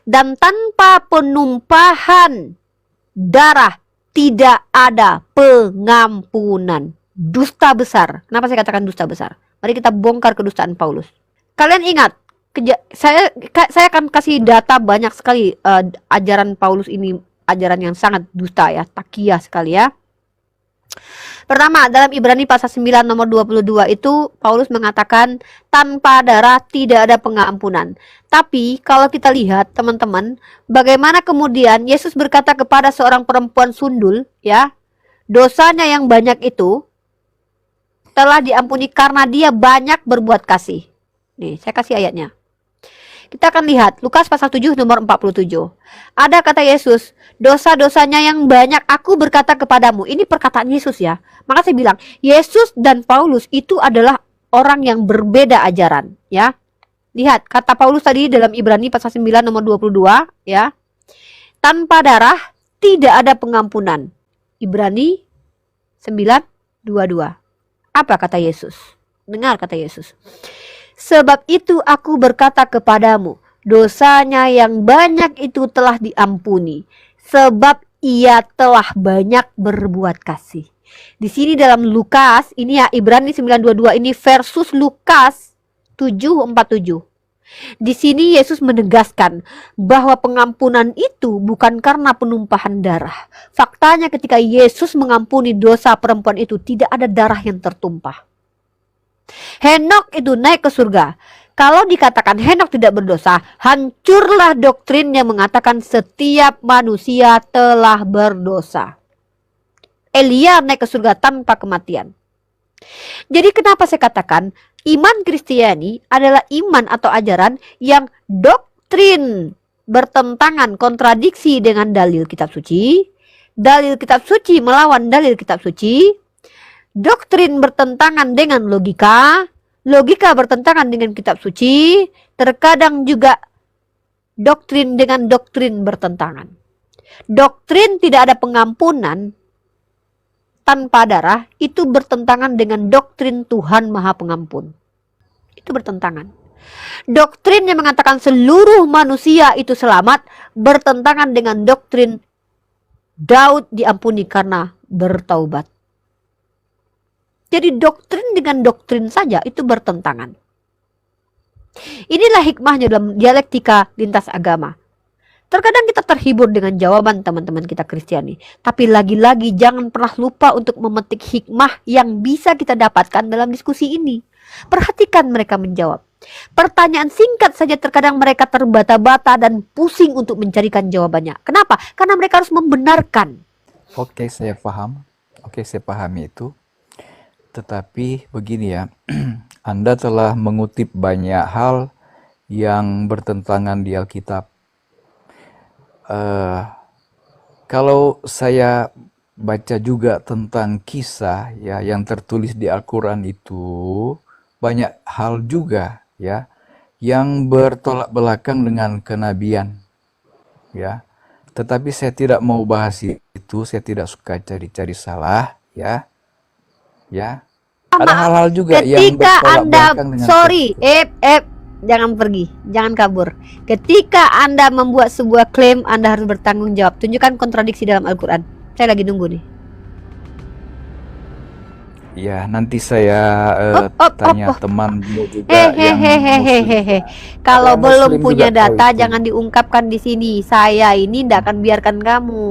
Dan tanpa penumpahan darah tidak ada pengampunan. Dusta besar. Kenapa saya katakan dusta besar? Mari kita bongkar kedustaan Paulus. Kalian ingat, saya akan kasih data banyak sekali ajaran Paulus ini. Ajaran yang sangat dusta ya, takiah sekali ya. Pertama, dalam Ibrani pasal 9 nomor 22 itu Paulus mengatakan tanpa darah tidak ada pengampunan. Tapi kalau kita lihat teman-teman, bagaimana kemudian Yesus berkata kepada seorang perempuan sundul ya, dosanya yang banyak itu telah diampuni karena dia banyak berbuat kasih. Nih, saya kasih ayatnya. Kita akan lihat Lukas pasal 7 nomor 47. Ada kata Yesus, dosa-dosanya yang banyak aku berkata kepadamu. Ini perkataan Yesus ya. Maka saya bilang, Yesus dan Paulus itu adalah orang yang berbeda ajaran ya. Lihat kata Paulus tadi dalam Ibrani pasal 9 nomor 22 ya. Tanpa darah tidak ada pengampunan. Ibrani 9:22. Apa kata Yesus? Dengar kata Yesus. Sebab itu aku berkata kepadamu, dosanya yang banyak itu telah diampuni, sebab ia telah banyak berbuat kasih. Di sini dalam Lukas, ini ya Ibrani 9:22 ini versus Lukas 7:47. Di sini Yesus menegaskan bahwa pengampunan itu bukan karena penumpahan darah. Faktanya ketika Yesus mengampuni dosa perempuan itu tidak ada darah yang tertumpah. Henok itu naik ke surga. Kalau dikatakan Henok tidak berdosa, hancurlah doktrin yang mengatakan setiap manusia telah berdosa. Elia naik ke surga tanpa kematian. Jadi kenapa saya katakan Iman Kristiani adalah iman atau ajaran yang doktrin bertentangan, kontradiksi dengan dalil kitab suci. Dalil kitab suci melawan dalil kitab suci. Doktrin bertentangan dengan logika. Logika bertentangan dengan kitab suci. Terkadang juga doktrin dengan doktrin bertentangan. Doktrin tidak ada pengampunan tanpa darah itu bertentangan dengan doktrin Tuhan Maha Pengampun. Itu bertentangan. Doktrin yang mengatakan seluruh manusia itu selamat bertentangan dengan doktrin Daud diampuni karena bertaubat. Jadi doktrin dengan doktrin saja itu bertentangan. Inilah hikmahnya dalam dialektika lintas agama. Terkadang kita terhibur dengan jawaban teman-teman kita Kristiani. Tapi lagi-lagi jangan pernah lupa untuk memetik hikmah yang bisa kita dapatkan dalam diskusi ini. Perhatikan mereka menjawab. Pertanyaan singkat saja terkadang mereka terbata-bata dan pusing untuk mencarikan jawabannya. Kenapa? Karena mereka harus membenarkan. Oke, saya paham. Oke, saya pahami itu. Tetapi begini ya, Anda telah mengutip banyak hal yang bertentangan di Alkitab. Kalau saya baca juga tentang kisah ya yang tertulis di Al-Quran itu banyak hal juga ya yang bertolak belakang dengan kenabian ya. Tetapi saya tidak mau bahas itu, saya tidak suka cari-cari salah ya. Ya. Ada hal-hal juga yang Ketika bertolak Anda, belakang dengan jangan pergi, jangan kabur. Ketika Anda membuat sebuah klaim, Anda harus bertanggung jawab. Tunjukkan kontradiksi dalam Al-Quran. Saya lagi nunggu nih. Ya, nanti saya tanya temanmu juga yang Hehehehehehe. Kalau Muslim belum juga punya tahu data, itu. jangan diungkapkan di sini. Saya ini tidak akan biarkan kamu.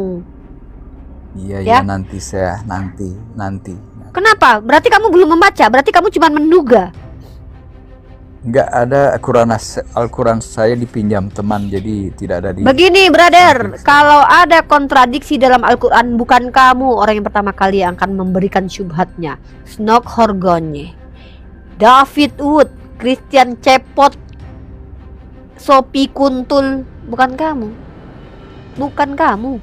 Iya, Ya. ya nanti saya nanti. Kenapa? Berarti kamu belum membaca. Berarti kamu cuma menduga. Enggak ada Al-Quran saya dipinjam teman jadi tidak ada di. Begini, brother, kalau ada kontradiksi dalam Al-Quran, bukan kamu orang yang pertama kali yang akan memberikan syubhatnya. Snok Horgonye, David Wood, Christian Cepot, Sophie Kuntul, bukan kamu. Bukan kamu.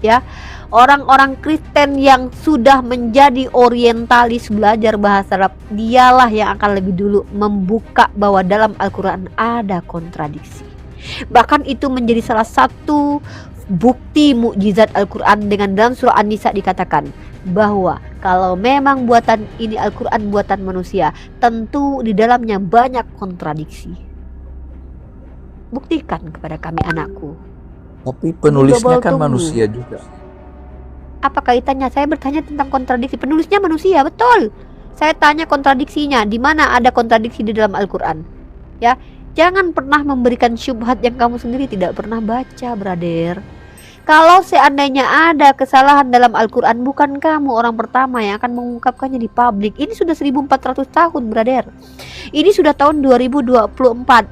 Ya, orang-orang Kristen yang sudah menjadi orientalis belajar bahasa Arab, dialah yang akan lebih dulu membuka bahwa dalam Al-Quran ada kontradiksi. Bahkan itu menjadi salah satu bukti mukjizat Al-Quran, dengan dalam surah An-Nisa dikatakan bahwa kalau memang buatan ini Al-Quran buatan manusia, tentu di dalamnya banyak kontradiksi. Buktikan kepada kami, anakku. Tapi penulisnya Double kan tunggu. manusia juga. Apa kaitannya? Saya bertanya tentang kontradiksi. Penulisnya manusia, betul. Saya tanya kontradiksinya. Di mana ada kontradiksi di dalam Al-Quran? Ya, jangan pernah memberikan syubhat yang kamu sendiri tidak pernah baca, brother. Kalau seandainya ada kesalahan dalam Al-Quran, bukan kamu orang pertama yang akan mengungkapkannya di publik. Ini sudah 1400 tahun, brother. Ini sudah tahun 2024.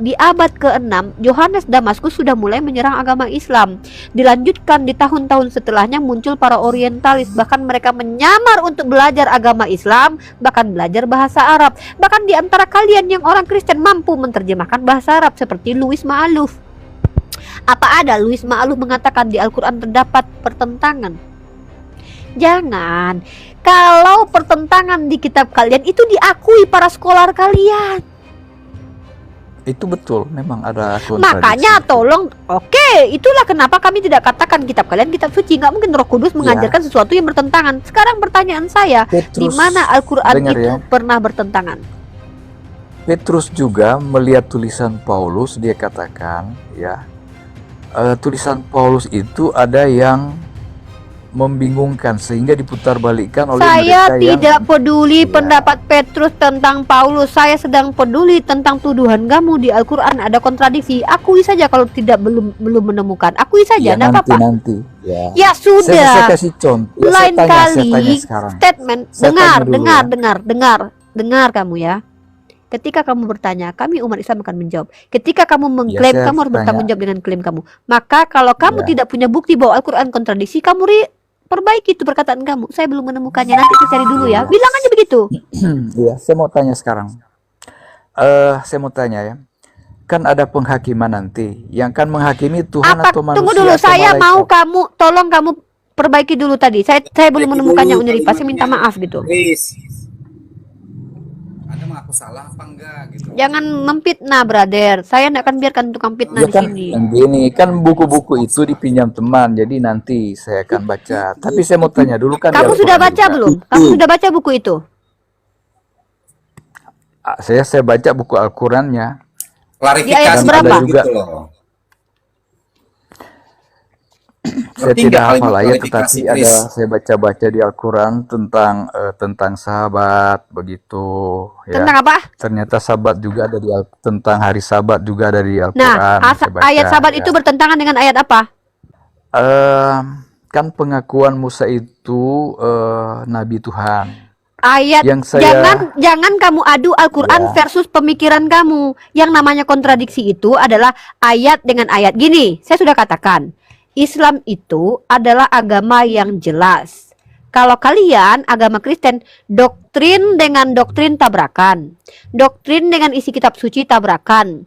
Di abad ke-6, Yohanes Damaskus sudah mulai menyerang agama Islam. Dilanjutkan di tahun-tahun setelahnya muncul para orientalis. Bahkan mereka menyamar untuk belajar agama Islam, bahkan belajar bahasa Arab. Bahkan di antara kalian yang orang Kristen mampu menerjemahkan bahasa Arab seperti Louis Ma'aluf. Apa ada Louis Ma'aluf mengatakan di Al-Quran terdapat pertentangan? Jangan. Kalau pertentangan di kitab kalian itu diakui para scholar kalian. Itu betul, memang ada kontradiksi. Makanya tolong, oke, itulah kenapa kami tidak katakan kitab kalian kitab suci. Nggak mungkin Roh Kudus mengajarkan sesuatu yang bertentangan. Sekarang pertanyaan saya, di mana Al-Quran dengar itu ya. pernah bertentangan? Petrus juga melihat tulisan Paulus, dia katakan ya, tulisan Paulus itu ada yang membingungkan sehingga diputarbalikkan oleh Saya mereka tidak yang peduli Ya. pendapat Petrus tentang Paulus. Saya sedang peduli tentang tuduhan kamu di Al-Quran ada kontradiksi. Akui saja kalau belum menemukan. Akui saja, ya, enggak apa-apa. nanti Ya saya sudah. kasih contoh. Ya, Lain saya tanya kali sekarang. statement. Saya Dengar, tanya dulu dengar kamu ya. Ketika kamu bertanya, kami umat Islam akan menjawab. Ketika kamu mengklaim, saya kamu harus bertanggung tanya. jawab dengan klaim kamu. Maka kalau kamu Ya. tidak punya bukti bahwa Al-Quran kontradiksi, kamu perbaiki itu perkataan kamu. Saya belum menemukannya. Nanti saya cari dulu ya. Bilang aja begitu. Iya, saya mau tanya sekarang. Saya mau tanya ya. Kan ada penghakiman nanti. Yang kan menghakimi Tuhan Apa? atau manusia Tunggu dulu. atau Saya mau malaikat? kamu, tolong kamu perbaiki dulu tadi. Saya belum menemukannya Uniripa. Saya minta maaf gitu. Chris, ada mengaku salah apa enggak gitu? Jangan memfitnah, brother. Saya tidak akan biarkan tukang fitnah Ya di kan sini. gini, kan buku-buku itu dipinjam teman, jadi nanti saya akan baca. Tapi saya mau tanya dulu kan di Kamu sudah Al-Quran baca juga. belum? Kamu sudah baca buku itu? Saya baca buku Al-Qurannya. Di ayat Klarifikasi Dan berapa? ada juga, gitu loh. saya Ngerti tidak nggak hafal kalimat ayat, klarifikasi, tetapi Chris? saya baca-baca di Al-Quran tentang sahabat begitu ya. Tentang apa? Ternyata sahabat juga ada tentang hari sabat juga ada di Nah, Al-Quran. Saya baca ayat sahabat ya. itu bertentangan dengan ayat apa? Kan pengakuan Musa itu Nabi Tuhan. Ayat Yang saya jangan kamu adu Al-Quran ya, versus pemikiran kamu. Yang namanya kontradiksi itu adalah ayat dengan ayat. Gini, saya sudah katakan, Islam itu adalah agama yang jelas. Kalau kalian agama Kristen, doktrin dengan doktrin tabrakan. Doktrin dengan isi kitab suci tabrakan.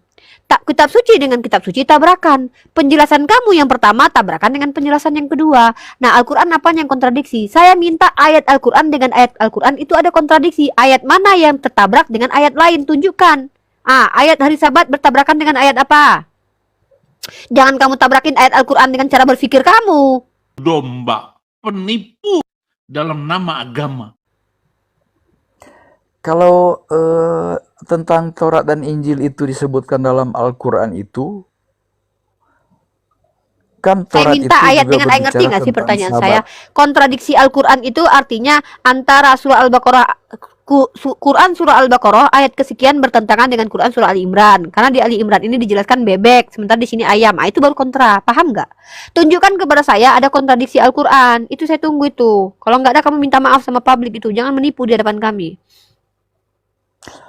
Kitab suci dengan kitab suci tabrakan. Penjelasan kamu yang pertama tabrakan dengan penjelasan yang kedua. Nah, Al-Quran apa yang kontradiksi? Saya minta ayat Al-Quran dengan ayat Al-Quran itu ada kontradiksi. Ayat mana yang tertabrak dengan ayat lain? Tunjukkan. Ayat hari Sabat bertabrakan dengan ayat apa? Jangan kamu tabrakin ayat Al-Quran dengan cara berpikir kamu. Domba, penipu dalam nama agama. kalau tentang Taurat dan Injil itu disebutkan dalam Al-Quran itu, kan Saya Taurat minta itu ayat juga dengan ayat, ngerti berbicara nggak sih tentang pertanyaan sahabat. saya? Kontradiksi Al-Quran itu artinya antara surah Al-Baqarah Quran surah Al-Baqarah ayat kesekian bertentangan dengan Quran surah Ali Imran. Karena di Ali Imran ini dijelaskan bebek, sementara di sini ayam. Itu baru kontra. Paham nggak? Tunjukkan kepada saya ada kontradiksi Al-Quran. Itu saya tunggu itu. Kalau nggak ada kamu minta maaf sama publik itu. Jangan menipu di hadapan kami.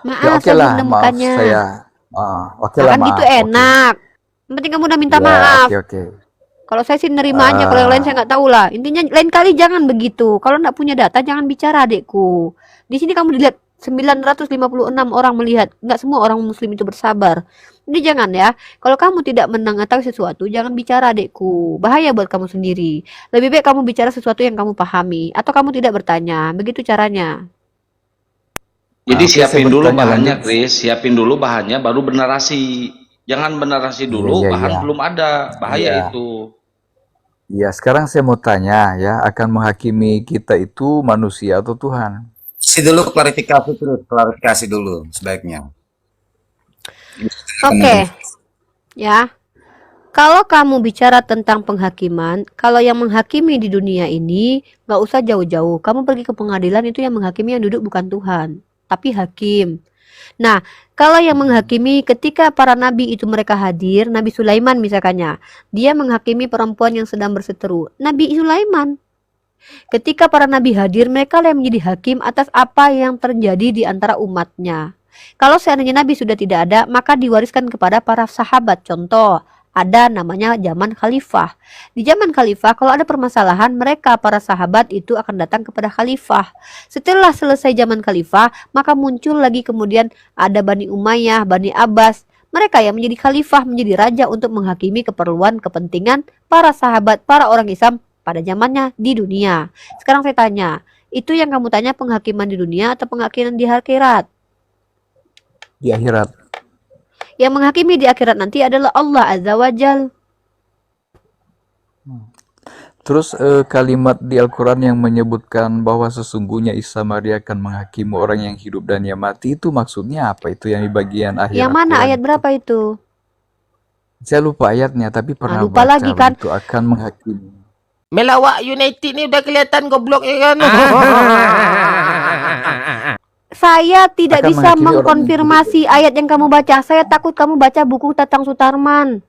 Ya Maaf, oke saya belum lah, maaf menemukannya. saya. Oke Nah, lah, kan gitu maaf. Oke. enak. Yang penting kamu udah minta Ya, maaf. oke. Kalau saya sih nerima aja, kalau yang lain saya Ah, nggak tahu lah. Intinya lain kali jangan begitu. Kalau nggak punya data jangan bicara, adekku. Di sini kamu dilihat 956 orang melihat. Nggak semua orang muslim itu bersabar. Jadi jangan ya. Kalau kamu tidak mengetahui sesuatu, jangan bicara, adekku. Bahaya buat kamu sendiri. Lebih baik kamu bicara sesuatu yang kamu pahami. Atau kamu tidak bertanya. Begitu caranya. Jadi oke, saya siapin dulu bertanya bahannya, lanjut. Chris. Siapin dulu bahannya, baru bernarasi. Jangan bernarasi Iya, dulu, iya, bahan iya. belum ada. Bahaya Iya. itu. Ya, sekarang saya mau tanya ya, akan menghakimi kita itu manusia atau Tuhan? Dulu klarifikasi dulu sebaiknya. Oke. Ya. Kalau kamu bicara tentang penghakiman, kalau yang menghakimi di dunia ini, nggak usah jauh-jauh. Kamu pergi ke pengadilan, itu yang menghakimi yang duduk bukan Tuhan, tapi hakim. Nah, kalau yang menghakimi ketika para nabi itu mereka hadir, Nabi Sulaiman misalkannya, dia menghakimi perempuan yang sedang berseteru. Nabi Sulaiman. Ketika para nabi hadir, mereka yang menjadi hakim atas apa yang terjadi di antara umatnya. Kalau seandainya nabi sudah tidak ada, maka diwariskan kepada para sahabat. Contoh, ada namanya zaman khalifah. Di zaman khalifah, kalau ada permasalahan, mereka para sahabat itu akan datang kepada khalifah. Setelah selesai zaman khalifah, maka muncul lagi kemudian ada Bani Umayyah, Bani Abbas. Mereka yang menjadi khalifah, menjadi raja untuk menghakimi keperluan, kepentingan para sahabat, para orang Islam pada zamannya di dunia. Sekarang saya tanya, itu yang kamu tanya penghakiman di dunia atau penghakiman di akhirat? Di akhirat. Yang menghakimi di akhirat nanti adalah Allah Azza wa Jal. Terus kalimat di Al-Quran yang menyebutkan bahwa sesungguhnya Isa Maria akan menghakimi orang yang hidup dan yang mati, itu maksudnya apa? Itu yang di bagian akhir Yang mana Al-Quran ayat itu. berapa itu? Saya lupa ayatnya, tapi pernah lupa baca lagi kan? begitu, akan menghakimi. Melawak United ni udah kelihatan gobloknya kan. Saya tidak Akan bisa menghakimi orang yang mengkonfirmasi ayat yang kamu baca. Saya takut kamu baca buku Tatang Sutarman.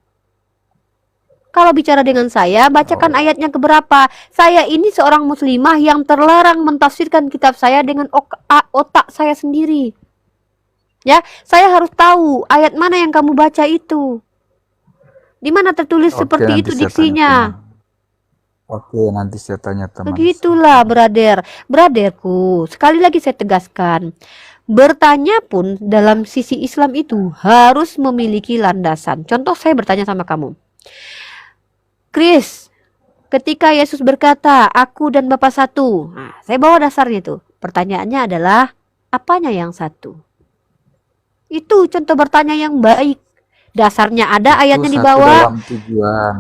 Kalau bicara dengan saya, bacakan ayatnya keberapa. Saya ini seorang muslimah yang terlarang mentafsirkan kitab saya dengan otak saya sendiri. Ya, saya harus tahu ayat mana yang kamu baca itu. Di mana tertulis Oke, seperti nanti itu saya diksinya. tanya. Oke, nanti saya tanya teman saya. Begitulah, braderku. Sekali lagi saya tegaskan, bertanya pun dalam sisi Islam itu harus memiliki landasan. Contoh, saya bertanya sama kamu, Chris, ketika Yesus berkata, aku dan Bapa satu. Nah, saya bawa dasarnya itu. Pertanyaannya adalah, apanya yang satu? Itu contoh bertanya yang baik. Dasarnya ada, ayatnya Itu di satu bawah. dalam tujuan.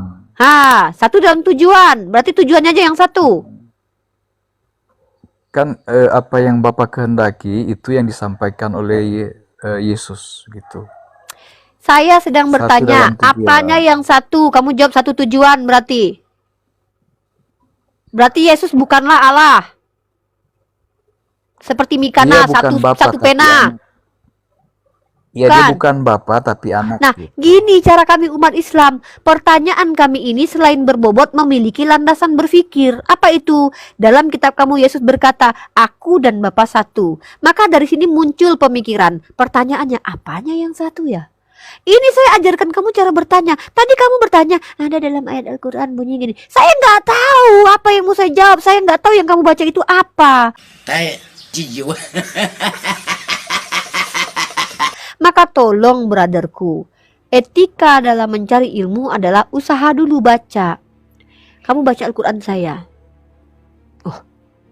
Satu dalam tujuan. Berarti tujuannya aja yang satu. Kan apa yang Bapak kehendaki itu yang disampaikan oleh Yesus gitu. Saya sedang Satu bertanya, dalam tujuan. apanya yang satu? Kamu jawab satu tujuan berarti. Berarti Yesus bukanlah Allah. Seperti Mikana, Dia bukan satu Bapa, satu tapi pena. anak. Ya, dia Bukan. bukan Bapa tapi anak Nah, gitu. gini cara kami umat Islam. Pertanyaan kami ini selain berbobot memiliki landasan berpikir. Apa itu? Dalam kitab kamu Yesus berkata, aku dan Bapa satu. Maka dari sini muncul pemikiran. Pertanyaannya, apanya yang satu ya? Ini saya ajarkan kamu cara bertanya. Tadi kamu bertanya, ada dalam ayat Al-Quran bunyi gini. Saya nggak tahu apa yang mau saya jawab. Saya nggak tahu yang kamu baca itu apa. Maka tolong brotherku, etika dalam mencari ilmu adalah usaha dulu baca. Kamu baca Al-Quran saya. Oh,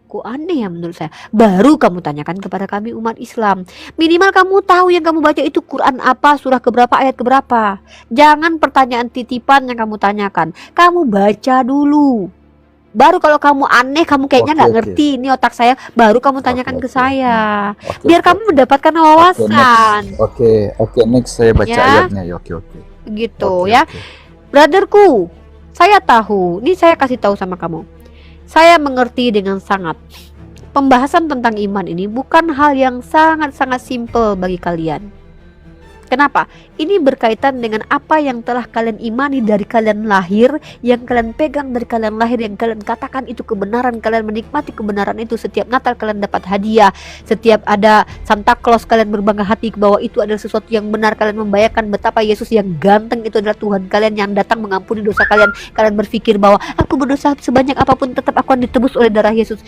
kok aneh ya menurut saya. Baru kamu tanyakan kepada kami umat Islam. Minimal kamu tahu yang kamu baca itu Quran apa, surah keberapa, ayat keberapa. Jangan pertanyaan titipan yang kamu tanyakan. Kamu baca dulu. Baru kalau kamu aneh, kamu kayaknya nggak Oke. ngerti ini otak saya, baru kamu tanyakan ke Oke. saya. Oke, Biar oke, kamu oke. mendapatkan Oke, wawasan. Oke, next saya baca Ya. ayatnya. Ya, oke. Gitu Oke, ya. oke. Brotherku, saya tahu, ini saya kasih tahu sama kamu. Saya mengerti dengan sangat. Pembahasan tentang iman ini bukan hal yang sangat-sangat simple bagi kalian. Kenapa? Ini berkaitan dengan apa yang telah kalian imani dari kalian lahir, yang kalian pegang dari kalian lahir, yang kalian katakan itu kebenaran, kalian menikmati kebenaran itu. Setiap Natal kalian dapat hadiah, setiap ada Santa Claus kalian berbangga hati bahwa itu adalah sesuatu yang benar. Kalian membayangkan betapa Yesus yang ganteng itu adalah Tuhan kalian yang datang mengampuni dosa kalian. Kalian berpikir bahwa aku berdosa sebanyak apapun tetap aku akan ditebus oleh darah Yesus.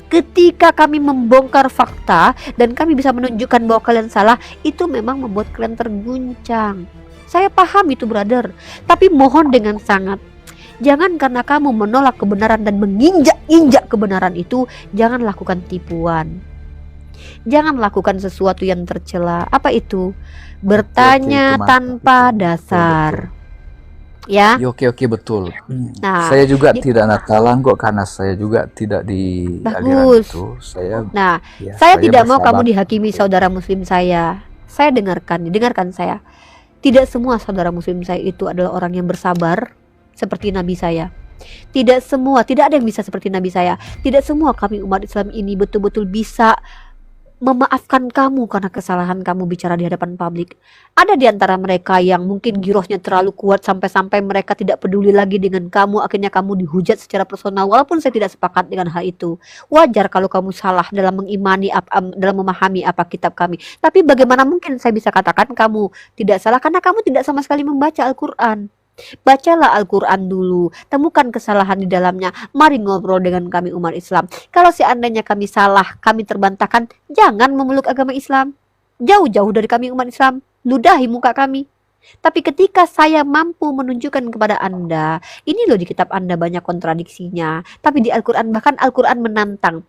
Ketika kami membongkar fakta dan kami bisa menunjukkan bahwa kalian salah, itu memang membuat kalian terguncang. Saya paham itu brother, tapi mohon dengan sangat, jangan karena kamu menolak kebenaran dan menginjak-injak kebenaran itu, jangan lakukan tipuan. Jangan lakukan sesuatu yang tercela. Apa itu? Bertanya Oke, itu tanpa mantap. dasar. Betul. Ya. Ya, oke, betul. Nah, Saya juga tidak nakalan kok karena saya juga tidak di aliran bagus. itu. Saya Nah, ya, saya tidak mau bersahabat. kamu dihakimi saudara muslim saya. Saya dengarkan saya. Tidak semua saudara muslim saya itu adalah orang yang bersabar seperti nabi saya. Tidak ada yang bisa seperti nabi saya. Tidak semua kami umat Islam ini betul-betul bisa memaafkan kamu karena kesalahan kamu bicara di hadapan publik. Ada di antara mereka yang mungkin girohnya terlalu kuat sampai-sampai mereka tidak peduli lagi dengan kamu, akhirnya kamu dihujat secara personal. Walaupun saya tidak sepakat dengan hal itu. Wajar kalau kamu salah dalam mengimani dalam memahami apa kitab kami. Tapi bagaimana mungkin saya bisa katakan kamu tidak salah karena kamu tidak sama sekali membaca Al-Qur'an. Bacalah Al-Quran dulu, temukan kesalahan di dalamnya. Mari ngobrol dengan kami umat Islam. Kalau seandainya kami salah, kami terbantahkan, jangan memeluk agama Islam. Jauh-jauh dari kami umat Islam, ludahi muka kami. Tapi ketika saya mampu menunjukkan kepada Anda, ini loh di kitab Anda banyak kontradiksinya, tapi di Al-Quran, bahkan Al-Quran menantang.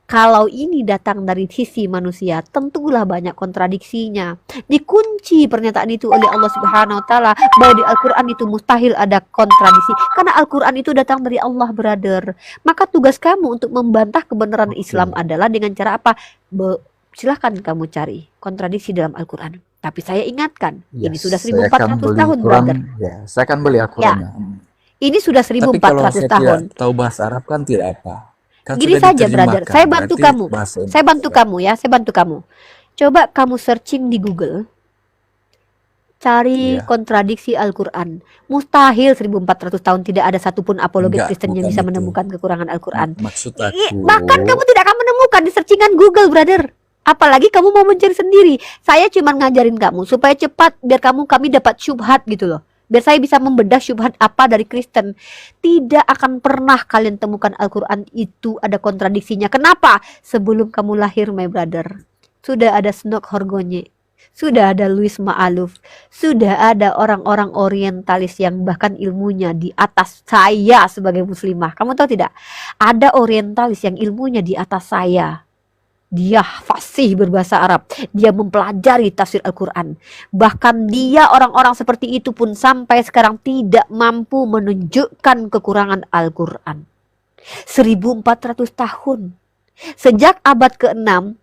Kalau ini datang dari sisi manusia, tentulah banyak kontradiksinya. Dikunci pernyataan itu oleh Allah Subhanahu wa taala bahwa di Al-Qur'an itu mustahil ada kontradiksi karena Al-Qur'an itu datang dari Allah, brother. Maka tugas kamu untuk membantah kebenaran Islam adalah dengan cara apa? Silahkan kamu cari kontradiksi dalam Al-Qur'an. Tapi saya ingatkan, ini sudah 1400 tahun, brother. Ya, saya akan beli Al-Qur'annya. Ini sudah Tapi kalau 1400 saya tahun. tidak tahu bahasa Arab kan tidak apa. Kan Gini sudah saja brother, diterjemahkan, saya bantu berarti kamu. bahasa Saya bantu Indonesia. kamu ya, saya bantu kamu. Coba kamu searching di Google. Cari Iya. kontradiksi Al-Qur'an. Mustahil 1400 tahun tidak ada satupun apologet Enggak, Kristen yang bukan bisa itu. menemukan kekurangan Al-Qur'an. Maksud Bahkan aku, kamu tidak akan menemukan di searchingan Google, brother. Apalagi kamu mau mencari sendiri. Saya cuma ngajarin kamu supaya cepat biar kami dapat syubhat gitu loh. Biar saya bisa membedah syubhat apa dari Kristen. Tidak akan pernah kalian temukan Al-Quran itu ada kontradiksinya. Kenapa? Sebelum kamu lahir, my brother, sudah ada Snok Horgonye, sudah ada Louis Ma'aluf, sudah ada orang-orang orientalis yang bahkan ilmunya di atas saya sebagai muslimah. Kamu tahu tidak? Ada orientalis yang ilmunya di atas saya. Dia fasih berbahasa Arab, dia mempelajari tafsir Al-Quran. Bahkan dia, orang-orang seperti itu pun sampai sekarang tidak mampu menunjukkan kekurangan Al-Quran. 1400 tahun. Sejak abad ke-6,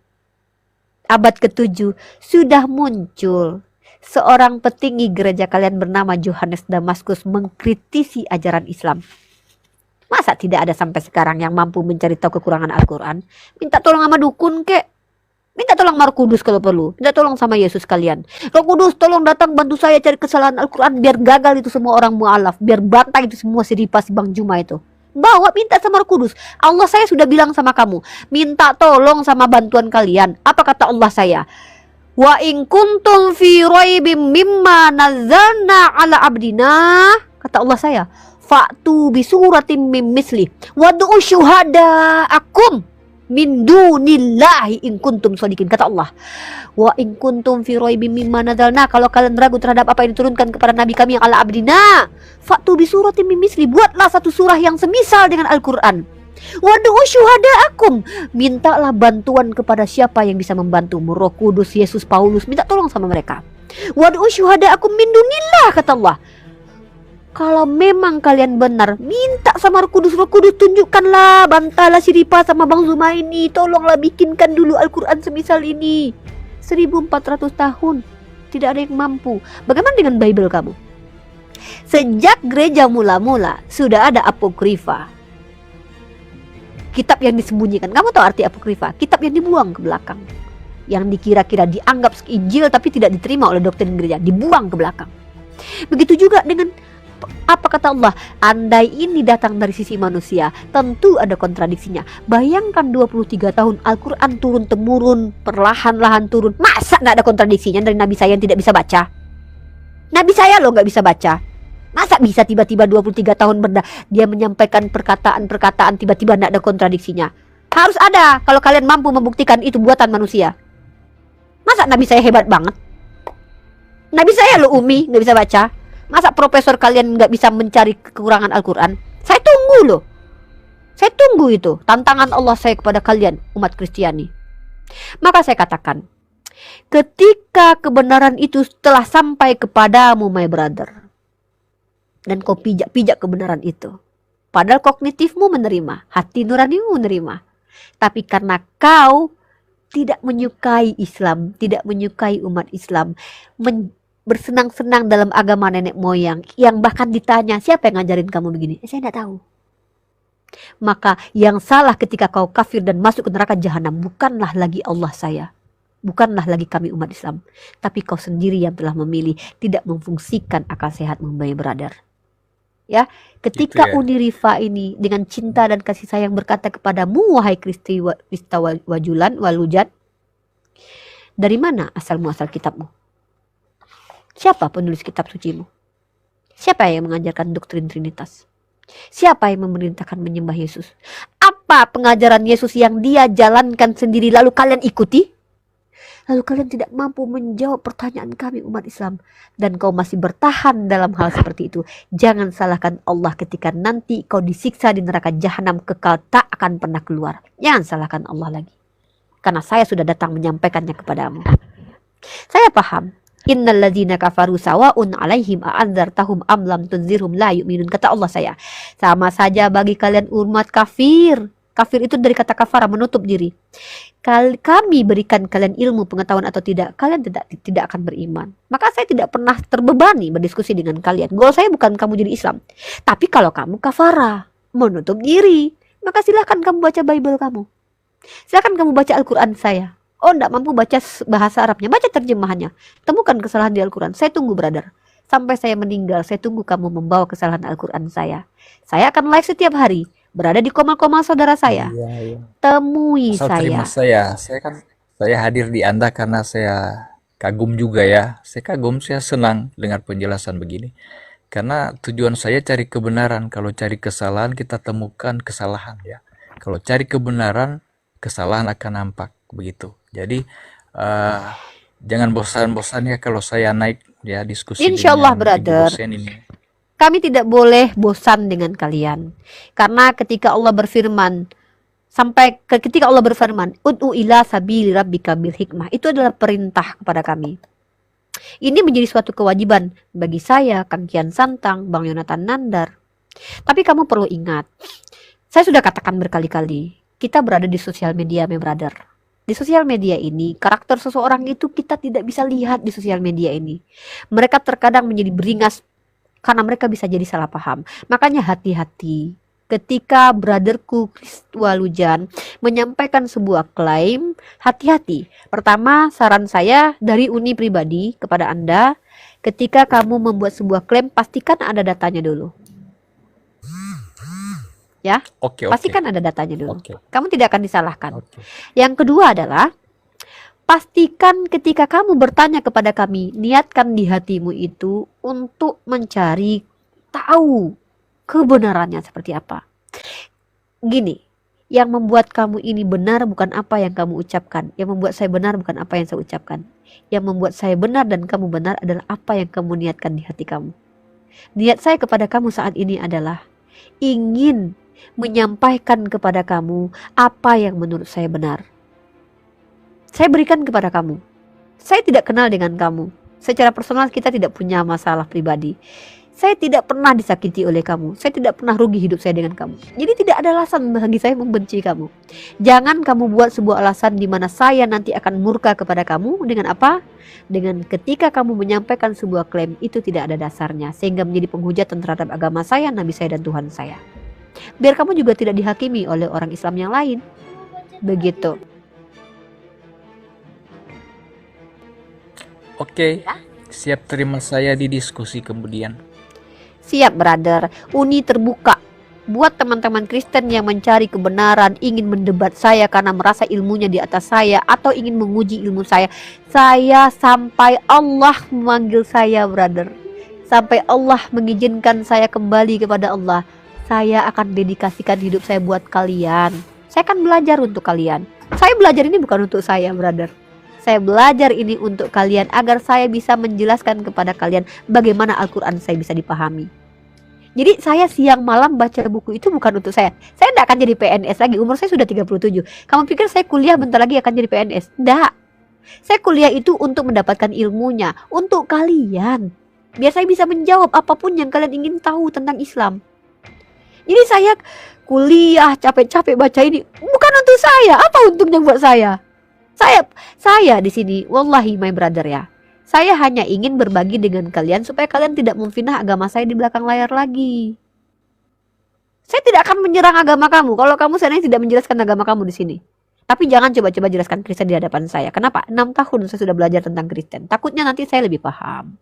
abad ke-7 sudah muncul seorang petinggi gereja kalian bernama Johannes Damaskus mengkritisi ajaran Islam. Masa tidak ada sampai sekarang yang mampu mencari tahu kekurangan Al-Quran? Minta tolong sama dukun kek. Minta tolong sama Roh Kudus kalau perlu. Minta tolong sama Yesus kalian. Roh Kudus tolong datang bantu saya cari kesalahan Al-Quran. Biar gagal itu semua orang mu'alaf. Biar bantai itu semua si Ripa, si Bang Juma itu. Bawa minta sama Roh Kudus. Allah saya sudah bilang sama kamu. Minta tolong sama bantuan kalian. Apa kata Allah saya? Wa in kuntum fi raibim mimma nazzalna ala abdina. Kata Allah saya. Fa'tu bisuratim mim misli wad'u syuhada'akum min dunillahi in kuntum shadiqin. Kata Allah, wa in kuntum fi raibim mimma nadzalna, kalau kalian ragu terhadap apa yang diturunkan kepada nabi kami yang ala abdina, fa'tu bisuratim mim misli, buatlah satu surah yang semisal dengan Al-Qur'an. Wad'u syuhada'akum, mintalah bantuan kepada siapa yang bisa membantumu. Roh Kudus, Yesus, Paulus, minta tolong sama mereka. Wad'u syuhada'akum min dunillah, kata Allah. Kalau memang kalian benar, minta sama Roh Kudus. Roh Kudus tunjukkanlah, bantalah si Ripa sama Bang Zuma ini. Tolonglah bikinkan dulu Al-Quran semisal ini. 1400 tahun tidak ada yang mampu. Bagaimana dengan Bible kamu? Sejak gereja mula-mula sudah ada apokrifa, kitab yang disembunyikan. Kamu tahu arti apokrifa? Kitab yang dibuang ke belakang, yang dikira-kira dianggap Injil tapi tidak diterima oleh doktrin gereja, dibuang ke belakang. Begitu juga dengan apa kata Allah, andai ini datang dari sisi manusia, tentu ada kontradiksinya. Bayangkan 23 tahun Al-Quran turun-temurun, perlahan-lahan turun. Masa gak ada kontradiksinya dari Nabi saya yang tidak bisa baca? Nabi saya loh gak bisa baca. Masa bisa tiba-tiba 23 tahun dia menyampaikan perkataan-perkataan tiba-tiba gak ada kontradiksinya? Harus ada kalau kalian mampu membuktikan itu buatan manusia. Masa Nabi saya hebat banget? Nabi saya loh Umi, gak bisa baca. Masa profesor kalian nggak bisa mencari kekurangan Al-Quran? Saya tunggu loh. Saya tunggu itu. Tantangan Allah saya kepada kalian, umat Kristiani. Maka saya katakan, ketika kebenaran itu telah sampai kepadamu, my brother, dan kau pijak-pijak kebenaran itu, padahal kognitifmu menerima, hati nuranimu menerima, tapi karena kau tidak menyukai Islam, tidak menyukai umat Islam, bersenang-senang dalam agama nenek moyang, yang bahkan ditanya siapa yang ngajarin kamu begini, saya tidak tahu. Maka yang salah ketika kau kafir dan masuk ke neraka jahanam bukanlah lagi Allah saya, bukanlah lagi kami umat Islam, tapi kau sendiri yang telah memilih tidak memfungsikan akal sehatmu, my brother. Ya, ketika Gitu ya. Unirifa ini dengan cinta dan kasih sayang berkata kepadamu, wahai Krista Walujan, dari mana asal muasal kitabmu? Siapa penulis kitab sucimu? Siapa yang mengajarkan doktrin Trinitas? Siapa yang memerintahkan menyembah Yesus? Apa pengajaran Yesus yang dia jalankan sendiri lalu kalian ikuti? Lalu kalian tidak mampu menjawab pertanyaan kami umat Islam, dan kau masih bertahan dalam hal seperti itu. Jangan salahkan Allah ketika nanti kau disiksa di neraka jahanam kekal tak akan pernah keluar. Jangan salahkan Allah lagi, karena saya sudah datang menyampaikannya kepadamu. Saya paham. Innal ladzina kafaru sawa'un 'alaihim a'andzartahum am lam tunzirhum la yu'minun. Kata Allah saya, sama saja bagi kalian umat kafir. Kafir itu dari kata kafara, menutup diri. Kami berikan kalian ilmu, pengetahuan atau tidak, kalian tidak akan beriman. Maka saya tidak pernah terbebani berdiskusi dengan kalian. Goal saya bukan kamu jadi Islam. Tapi kalau kamu kafara, menutup diri, maka silahkan kamu baca Bible kamu. Silahkan kamu baca Al-Quran saya. Oh, enggak mampu baca bahasa Arabnya, baca terjemahannya. Temukan kesalahan di Al-Quran. Saya tunggu, brother. Sampai saya meninggal, saya tunggu kamu membawa kesalahan Al-Quran saya. Saya akan live setiap hari, berada di komal-komal saudara saya. Iya. Temui Asal saya. terima saya hadir di Anda karena saya kagum juga ya. Saya kagum, saya senang dengar penjelasan begini. Karena tujuan saya cari kebenaran. Kalau cari kesalahan, kita temukan kesalahan ya. Kalau cari kebenaran, kesalahan akan nampak begitu. Jadi jangan bosan-bosan ya kalau saya naik ya diskusi Insya Allah, dengan Ibu brother. dosen ini. Kami tidak boleh bosan dengan kalian. Karena ketika Allah berfirman, ketika Allah berfirman, ud'u ila sabili rabbika bil hikmah, itu adalah perintah kepada kami. Ini menjadi suatu kewajiban bagi saya, Kang Kian Santang, Bang Yonatan Nandar. Tapi kamu perlu ingat, saya sudah katakan berkali-kali, kita berada di sosial media, my brother. Di sosial media ini, karakter seseorang itu kita tidak bisa lihat di sosial media ini. Mereka terkadang menjadi beringas karena mereka bisa jadi salah paham. Makanya hati-hati ketika brotherku Walujan menyampaikan sebuah klaim, hati-hati. Pertama, saran saya dari Uni pribadi kepada Anda, ketika kamu membuat sebuah klaim, pastikan ada datanya dulu. Ya, Oke. pastikan ada datanya dulu. Oke. Kamu tidak akan disalahkan. Oke. Yang kedua adalah, pastikan ketika kamu bertanya kepada kami, niatkan di hatimu itu untuk mencari tahu kebenarannya seperti apa. Gini, yang membuat kamu ini benar bukan apa yang kamu ucapkan. Yang membuat saya benar bukan apa yang saya ucapkan. Yang membuat saya benar dan kamu benar adalah apa yang kamu niatkan di hati kamu. Niat saya kepada kamu saat ini adalah ingin menyampaikan kepada kamu apa yang menurut saya benar. Saya berikan kepada kamu. Saya tidak kenal dengan kamu. Secara personal kita tidak punya masalah pribadi. Saya tidak pernah disakiti oleh kamu. Saya tidak pernah rugi hidup saya dengan kamu. Jadi tidak ada alasan bagi saya membenci kamu. Jangan kamu buat sebuah alasan di mana saya nanti akan murka kepada kamu. Dengan apa? Dengan ketika kamu menyampaikan sebuah klaim itu tidak ada dasarnya. Sehingga menjadi penghujatan terhadap agama saya, Nabi saya dan Tuhan saya. Biar kamu juga tidak dihakimi oleh orang Islam yang lain. Begitu. Oke. Siap terima saya di diskusi kemudian. Siap, brother. Uni terbuka buat teman-teman Kristen yang mencari kebenaran, ingin mendebat saya karena merasa ilmunya di atas saya atau ingin menguji ilmu saya. Saya sampai Allah memanggil saya, brother. Sampai Allah mengizinkan saya kembali kepada Allah. Saya akan dedikasikan hidup saya buat kalian. Saya akan belajar untuk kalian. Saya belajar ini bukan untuk saya, brother. Saya belajar ini untuk kalian agar saya bisa menjelaskan kepada kalian bagaimana Al-Quran saya bisa dipahami. Jadi saya siang malam baca buku itu bukan untuk saya. Saya tidak akan jadi PNS lagi. Umur saya sudah 37. Kamu pikir saya kuliah bentar lagi akan jadi PNS? Tidak. Saya kuliah itu untuk mendapatkan ilmunya. Untuk kalian. Biar saya bisa menjawab apapun yang kalian ingin tahu tentang Islam. Jadi saya kuliah capek-capek baca ini bukan untuk saya. Apa untungnya buat saya? Saya di sini, wallahi my brother ya. Saya hanya ingin berbagi dengan kalian supaya kalian tidak memfitnah agama saya di belakang layar lagi. Saya tidak akan menyerang agama kamu kalau kamu seandainya tidak menjelaskan agama kamu di sini. Tapi jangan coba-coba jelaskan Kristen di hadapan saya. Kenapa? 6 tahun saya sudah belajar tentang Kristen. Takutnya nanti saya lebih paham.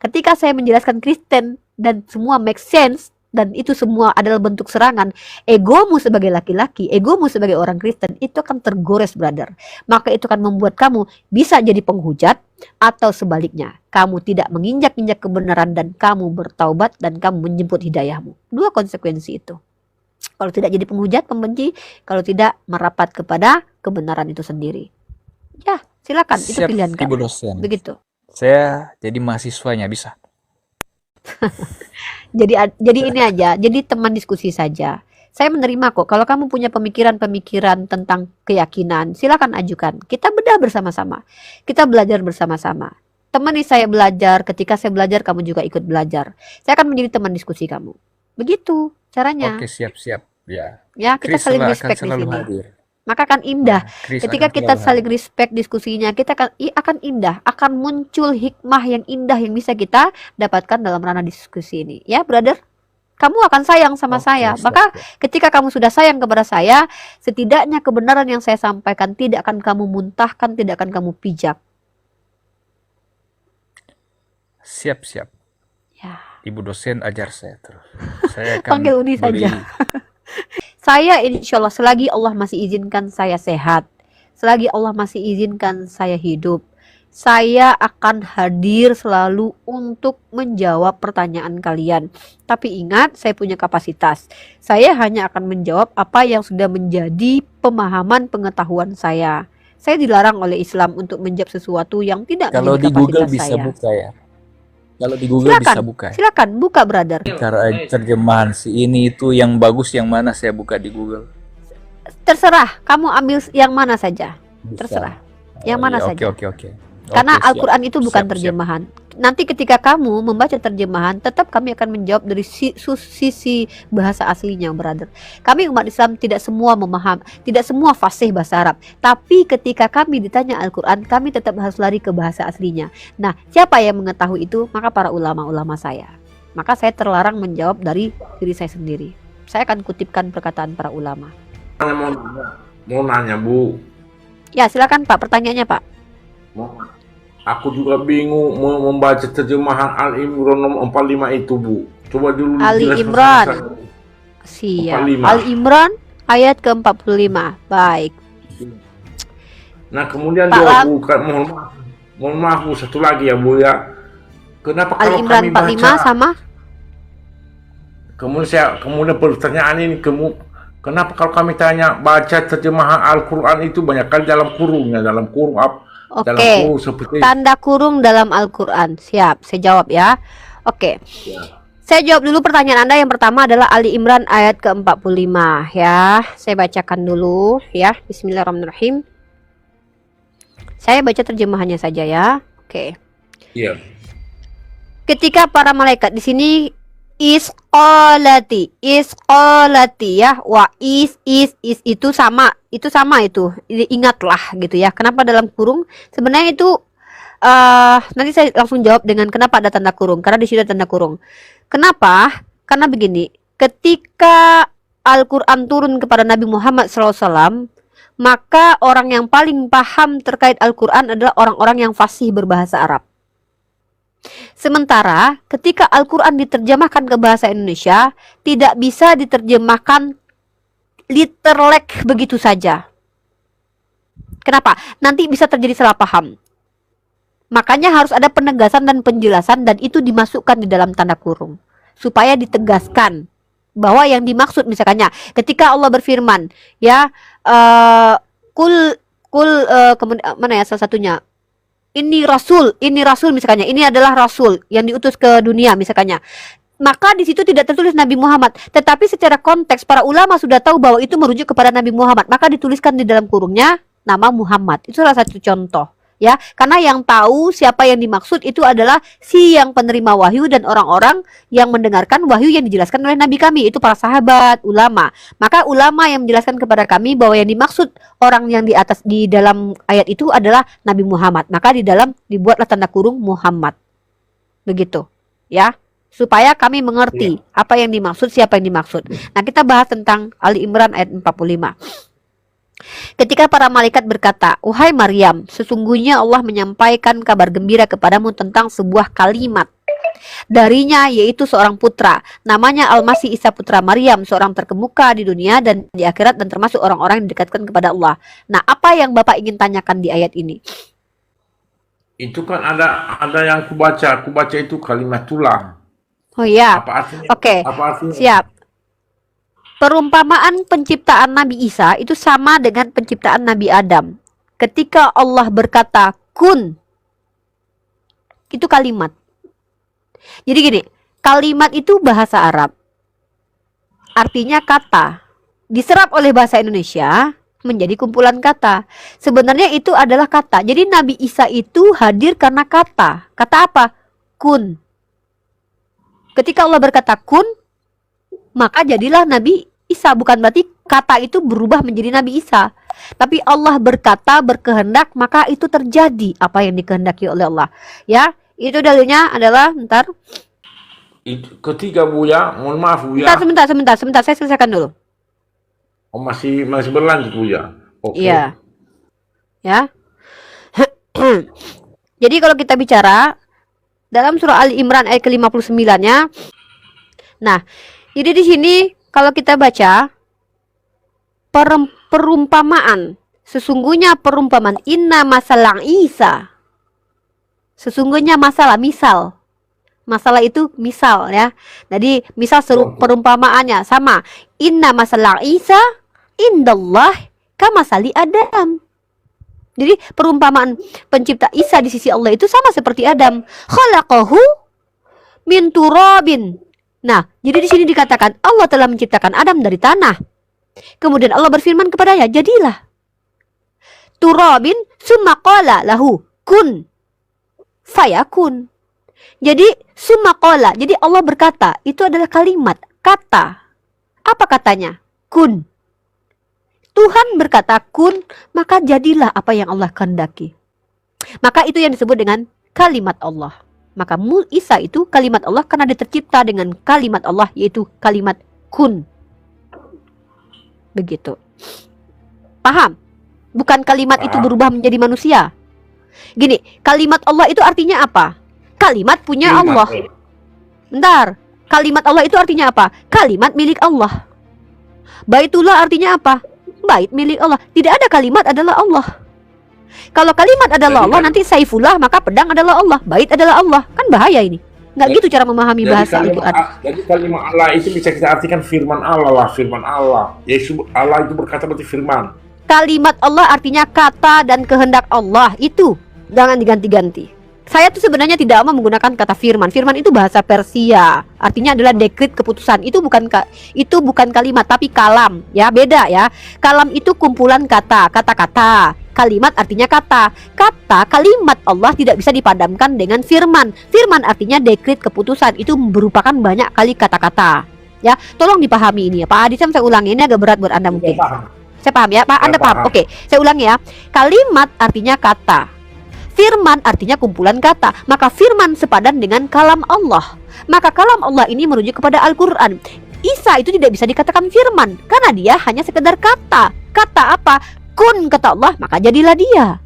Ketika saya menjelaskan Kristen dan semua make sense, dan itu semua adalah bentuk serangan, egomu sebagai laki-laki, egomu sebagai orang Kristen, itu akan tergores, brother. Maka itu akan membuat kamu bisa jadi penghujat, atau sebaliknya, kamu tidak menginjak-injak kebenaran dan kamu bertaubat dan kamu menjemput hidayahmu. 2 konsekuensi itu. Kalau tidak jadi penghujat, pembenci, kalau tidak merapat kepada kebenaran itu sendiri. Ya, silakan, itu Siap, pilihan Ibu kamu. dosen. Begitu. Saya jadi mahasiswanya bisa. Jadi ini aja, jadi teman diskusi saja. Saya menerima kok. Kalau kamu punya pemikiran-pemikiran tentang keyakinan, silakan ajukan. Kita bedah bersama-sama. Kita belajar bersama-sama. Temani saya belajar. Ketika saya belajar, kamu juga ikut belajar. Saya akan menjadi teman diskusi kamu. Begitu caranya. Oke, siap-siap. Ya. Ya, kita Chris saling akan respect di selalu sini. hadir. Maka akan indah. Chris Ketika akan kita selalu saling hadir. respect diskusinya, kita akan indah, akan muncul hikmah yang indah yang bisa kita dapatkan dalam ranah diskusi ini. Ya, brother? Kamu akan sayang sama Oke, saya. siap, Maka siap. ketika kamu sudah sayang kepada saya, setidaknya kebenaran yang saya sampaikan tidak akan kamu muntahkan, tidak akan kamu pijak. Siap-siap. Ya. Ibu dosen ajar saya terus. Saya akan Panggil Uni beri saja. Saya insya Allah selagi Allah masih izinkan saya sehat, selagi Allah masih izinkan saya hidup, saya akan hadir selalu untuk menjawab pertanyaan kalian. Tapi ingat, saya punya kapasitas. Saya hanya akan menjawab apa yang sudah menjadi pemahaman pengetahuan saya. Saya dilarang oleh Islam untuk menjawab sesuatu yang tidak Kalau menjadi di Google kapasitas bisa saya. buka ya. Kalau di Google Silakan, bisa buka ya. silakan buka brother. Cara terjemahan si ini itu yang bagus yang mana saya buka di Google. Terserah, kamu ambil yang mana saja. Bisa. Terserah. Yang Oh, mana iya, saja. Oke. Karena Oke, siap. Al-Quran itu bukan Siap, siap. terjemahan. Nanti ketika kamu membaca terjemahan, tetap kami akan menjawab dari sisi bahasa aslinya, brother. Kami umat Islam tidak semua memaham, tidak semua fasih bahasa Arab. Tapi ketika kami ditanya Al-Quran, kami tetap harus lari ke bahasa aslinya. Nah, siapa yang mengetahui itu? Maka para ulama-ulama saya. Maka saya terlarang menjawab dari diri saya sendiri. Saya akan kutipkan perkataan para ulama. Mau nanya Bu, Ya, silakan Pak, pertanyaannya Pak. aku juga bingung mau membaca terjemahan Al-Imran nomor 45 itu Bu. Coba dulu Ali dijelaskan Imran. sama saya. Siap. 45. Al-Imran ayat ke-45. Baik. Nah kemudian Pak juga Lam. Bu, mohon maaf Bu, satu lagi ya Bu ya. Kenapa kalau Al-Imran kami 45 baca, sama kemudian pertanyaan ini kenapa kalau kami tanya baca terjemahan Al-Quran itu banyak kali dalam kurungnya, dalam kurung dalam Oke. kurung seperti Tanda kurung dalam Al-Quran. Siap, saya jawab ya. Oke. Saya jawab dulu pertanyaan Anda. Yang pertama adalah Ali Imran ayat ke-45 ya. Saya bacakan dulu ya. Bismillahirrahmanirrahim. Saya baca terjemahannya saja ya. Oke. Iya. Ketika para malaikat di sini isqalati ya. Wah, is itu sama itu. Ingatlah gitu ya. Kenapa dalam kurung? Sebenarnya itu nanti saya langsung jawab dengan kenapa ada tanda kurung. Karena di sini ada tanda kurung. Kenapa? Karena begini. Ketika Al-Quran turun kepada Nabi Muhammad SAW, maka orang yang paling paham terkait Al-Quran adalah orang-orang yang fasih berbahasa Arab. Sementara ketika Al-Quran diterjemahkan ke bahasa Indonesia, tidak bisa diterjemahkan literally begitu saja. Kenapa? Nanti bisa terjadi salah paham. Makanya harus ada penegasan dan penjelasan, dan itu dimasukkan di dalam tanda kurung supaya ditegaskan bahwa yang dimaksud, misalnya ketika Allah berfirman ya, kemudian mana ya salah satunya, ini rasul misalnya, ini adalah rasul yang diutus ke dunia misalnya. Maka di situ tidak tertulis Nabi Muhammad, tetapi secara konteks para ulama sudah tahu bahwa itu merujuk kepada Nabi Muhammad, maka dituliskan di dalam kurungnya nama Muhammad. Itu salah satu contoh ya, karena yang tahu siapa yang dimaksud itu adalah si yang penerima wahyu dan orang-orang yang mendengarkan wahyu yang dijelaskan oleh Nabi kami, itu para sahabat, ulama. Maka ulama yang menjelaskan kepada kami bahwa yang dimaksud orang yang di atas di dalam ayat itu adalah Nabi Muhammad. Maka di dalam dibuatlah tanda kurung Muhammad. Begitu ya, supaya kami mengerti apa yang dimaksud, siapa yang dimaksud. Nah, kita bahas tentang Ali Imran ayat 45. Ketika para malaikat berkata, "Wahai Maryam, sesungguhnya Allah menyampaikan kabar gembira kepadamu tentang sebuah kalimat darinya, yaitu seorang putra, namanya Al-Masih Isa putra Maryam, seorang terkemuka di dunia dan di akhirat, dan termasuk orang-orang yang didekatkan kepada Allah." Nah, apa yang Bapak ingin tanyakan di ayat ini? Itu kan ada yang kubaca itu kalimatullah. Oh ya, Apa artinya? oke, Apa artinya? siap. Perumpamaan penciptaan Nabi Isa itu sama dengan penciptaan Nabi Adam. Ketika Allah berkata kun, itu kalimat. Jadi gini, kalimat itu bahasa Arab, artinya kata, diserap oleh bahasa Indonesia menjadi kumpulan kata. Sebenarnya itu adalah kata. Jadi Nabi Isa itu hadir karena kata. Kata apa? Kun. Ketika Allah berkata kun, maka jadilah Nabi Isa. Bukan berarti kata itu berubah menjadi Nabi Isa, tapi Allah berkata, berkehendak, maka itu terjadi apa yang dikehendaki oleh Allah. Ya, itu dalilnya adalah Itu ketiga Bu ya, mohon maaf Bu ya. sebentar, saya selesaikan dulu. Oh, masih berlanjut Bu ya. Oke. Iya. Ya. Jadi kalau kita bicara dalam surah Ali Imran ayat ke-59-nya. Nah, jadi di sini kalau kita baca perumpamaan, sesungguhnya perumpamaan inna masalah Isa. Sesungguhnya masalah misal. Masalah itu misal ya. Jadi misal perumpamaannya sama. Inna masalah Isa indallah kamasali Adam. Jadi perumpamaan pencipta Isa di sisi Allah itu sama seperti Adam. Khalaqahu min turabin. Nah, jadi di sini dikatakan Allah telah menciptakan Adam dari tanah. Kemudian Allah berfirman kepadanya, jadilah. Turabin summa qala lahu kun fayakun. Jadi summa qala. Jadi Allah berkata, itu adalah kalimat, kata. Apa katanya? Kun. Tuhan berkata kun, maka jadilah apa yang Allah kehendaki. Maka itu yang disebut dengan kalimat Allah. Maka Isa itu kalimat Allah karena dia tercipta dengan kalimat Allah, yaitu kalimat kun. Begitu. Paham? Bukan kalimat itu berubah menjadi manusia. Gini, kalimat Allah itu artinya apa? Kalimat punya Allah. Bentar. Kalimat Allah itu artinya apa? Kalimat milik Allah. Baitullah artinya apa? Bait milik Allah. Tidak ada kalimat adalah Allah. Kalau kalimat adalah Allah, nanti Saifullah, maka pedang adalah Allah, bait adalah Allah. Kan bahaya ini. Nggak gitu cara memahami bahasa Al-Quran. Jadi kalimat Allah itu bisa kita artikan firman Allah lah, firman Allah. Yesus Allah itu berkata berarti firman. Kalimat Allah artinya kata dan kehendak Allah. Itu jangan diganti-ganti. Saya tuh sebenarnya tidak mau menggunakan kata firman. Firman itu bahasa Persia. Artinya adalah dekret keputusan. Itu bukan kalimat tapi kalam, ya, beda ya. Kalam itu kumpulan kata, kata-kata. Kalimat artinya kata. Kata, kalimat Allah tidak bisa dipadamkan dengan firman. Firman artinya dekret keputusan. Itu merupakan banyak kali kata-kata. Ya, tolong dipahami ini ya. Pak Adi, saya ulangi, ini agak berat buat Anda mungkin. Saya paham ya, Pak. Anda paham? Oke, saya ulangi ya. Kalimat artinya kata. Firman artinya kumpulan kata. Maka firman sepadan dengan kalam Allah. Maka kalam Allah ini merujuk kepada Al-Quran. Isa itu tidak bisa dikatakan firman, karena dia hanya sekedar kata. Kata apa? Kun, kata Allah, maka jadilah dia.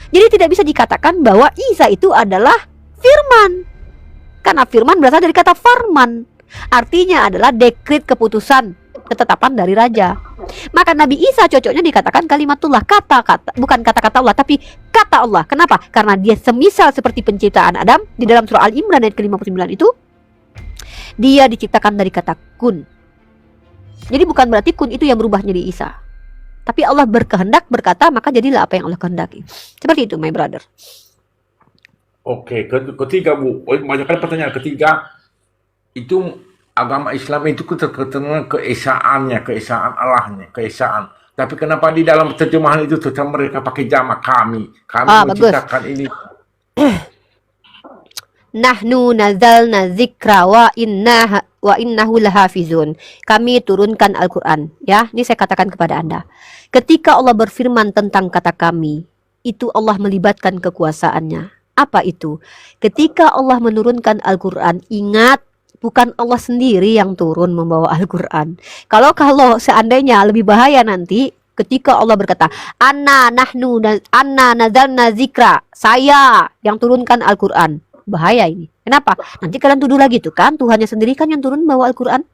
Jadi tidak bisa dikatakan bahwa Isa itu adalah firman, karena firman berasal dari kata farman. Artinya adalah dekret keputusan, ketetapan dari raja. Maka Nabi Isa cocoknya dikatakan kalimatullah, kata-kata, bukan kata-kata Allah, tapi kata Allah. Kenapa? Karena dia semisal seperti penciptaan Adam. Di dalam surah Al-Imran ayat ke-59 itu, dia diciptakan dari kata kun. Jadi bukan berarti kun itu yang berubah menjadi Isa, tapi Allah berkehendak berkata, maka jadilah apa yang Allah kehendaki. Seperti itu, my brother. Oke, ketiga Bu, banyak kali pertanyaan ketiga itu agama Islam itu terkenal keesaannya, keesaan Allahnya, keesaan. Tapi kenapa di dalam terjemahan itu tetap mereka pakai jamak kami menciptakan ini? Nahnu nazalna zikra wa innahu lahafizun. Kami turunkan Al-Quran. Ya, ini saya katakan kepada Anda. Ketika Allah berfirman tentang kata kami, itu Allah melibatkan kekuasaannya. Apa itu? Ketika Allah menurunkan Al-Quran, ingat, bukan Allah sendiri yang turun membawa Al-Quran. Kalau seandainya lebih bahaya nanti ketika Allah berkata, Anna nazalna zikra, saya yang turunkan Al-Quran. Bahaya ini. Kenapa? Nanti kalian tuduh lagi tuh kan, Tuhannya sendiri kan yang turun membawa Al-Quran.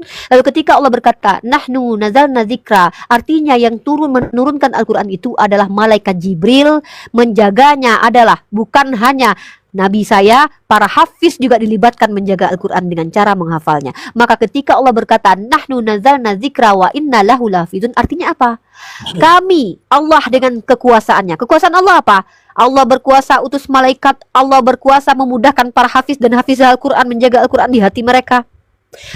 Lalu ketika Allah berkata, Nahnu nazalna zikra, artinya yang menurunkan Al-Quran itu adalah malaikat Jibril. Menjaganya adalah bukan hanya Nabi saya, para hafiz juga dilibatkan menjaga Al-Quran dengan cara menghafalnya. Maka ketika Allah berkata, Nahnu nazalna zikra wa inna lahu lahafizun, artinya apa? Kami, Allah dengan kekuasaannya. Kekuasaan Allah apa? Allah berkuasa utus malaikat, Allah berkuasa memudahkan para hafiz dan hafiz Al-Quran menjaga Al-Quran di hati mereka.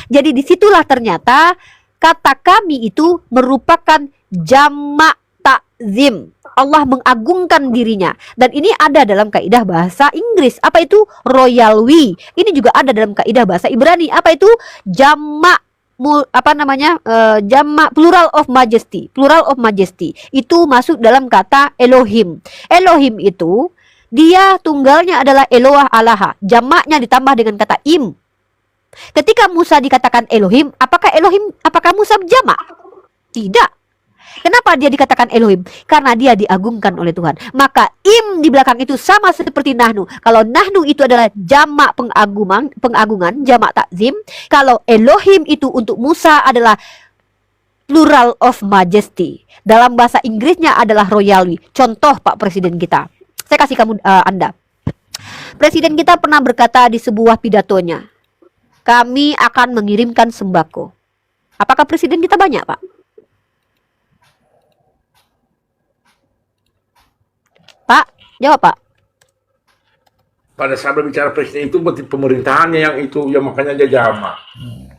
Jadi disitulah ternyata kata kami itu merupakan jamak takzim. Allah mengagungkan dirinya. Dan ini ada dalam kaidah bahasa Inggris. Apa itu? Royal we. Ini juga ada dalam kaidah bahasa Ibrani. Apa itu? Jamak jamak plural of majesty. Plural of majesty. Itu masuk dalam kata Elohim. Elohim itu dia tunggalnya adalah Eloah Alaha. Jamaknya ditambah dengan kata im. Ketika Musa dikatakan Elohim, apakah Musa jamak? Tidak. Kenapa dia dikatakan Elohim? Karena dia diagungkan oleh Tuhan. Maka im di belakang itu sama seperti nahnu. Kalau nahnu itu adalah jamak pengagungan, jamak takzim. Kalau Elohim itu untuk Musa adalah plural of majesty. Dalam bahasa Inggrisnya adalah royal we. Contoh Pak Presiden kita. Saya kasih kamu Anda. Presiden kita pernah berkata di sebuah pidatonya, kami akan mengirimkan sembako. Apakah presiden kita banyak, Pak? Pak, jawab, Pak. Pada saat berbicara presiden itu berarti pemerintahannya yang itu, ya makanya dia jama.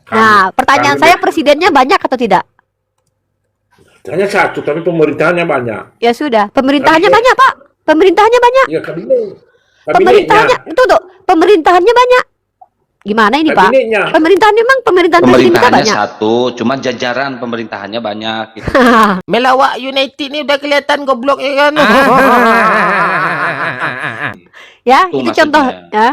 Nah, pertanyaan saya presidennya banyak atau tidak? Hanya satu, tapi pemerintahannya banyak. Ya sudah, pemerintahannya banyak, Pak. Pemerintahannya banyak. Ya kabinet. Pemerintahannya, tuh, pemerintahannya banyak. Gimana ini, Pak? Kabinetnya. Pemerintahan memang pemerintahan presiden kita Pemerintahannya banyak. satu, cuma jajaran pemerintahannya banyak. Gitu. Melawak United ni udah kelihatan goblok ya kan. Ya, Itu itu contoh maksudnya. ya.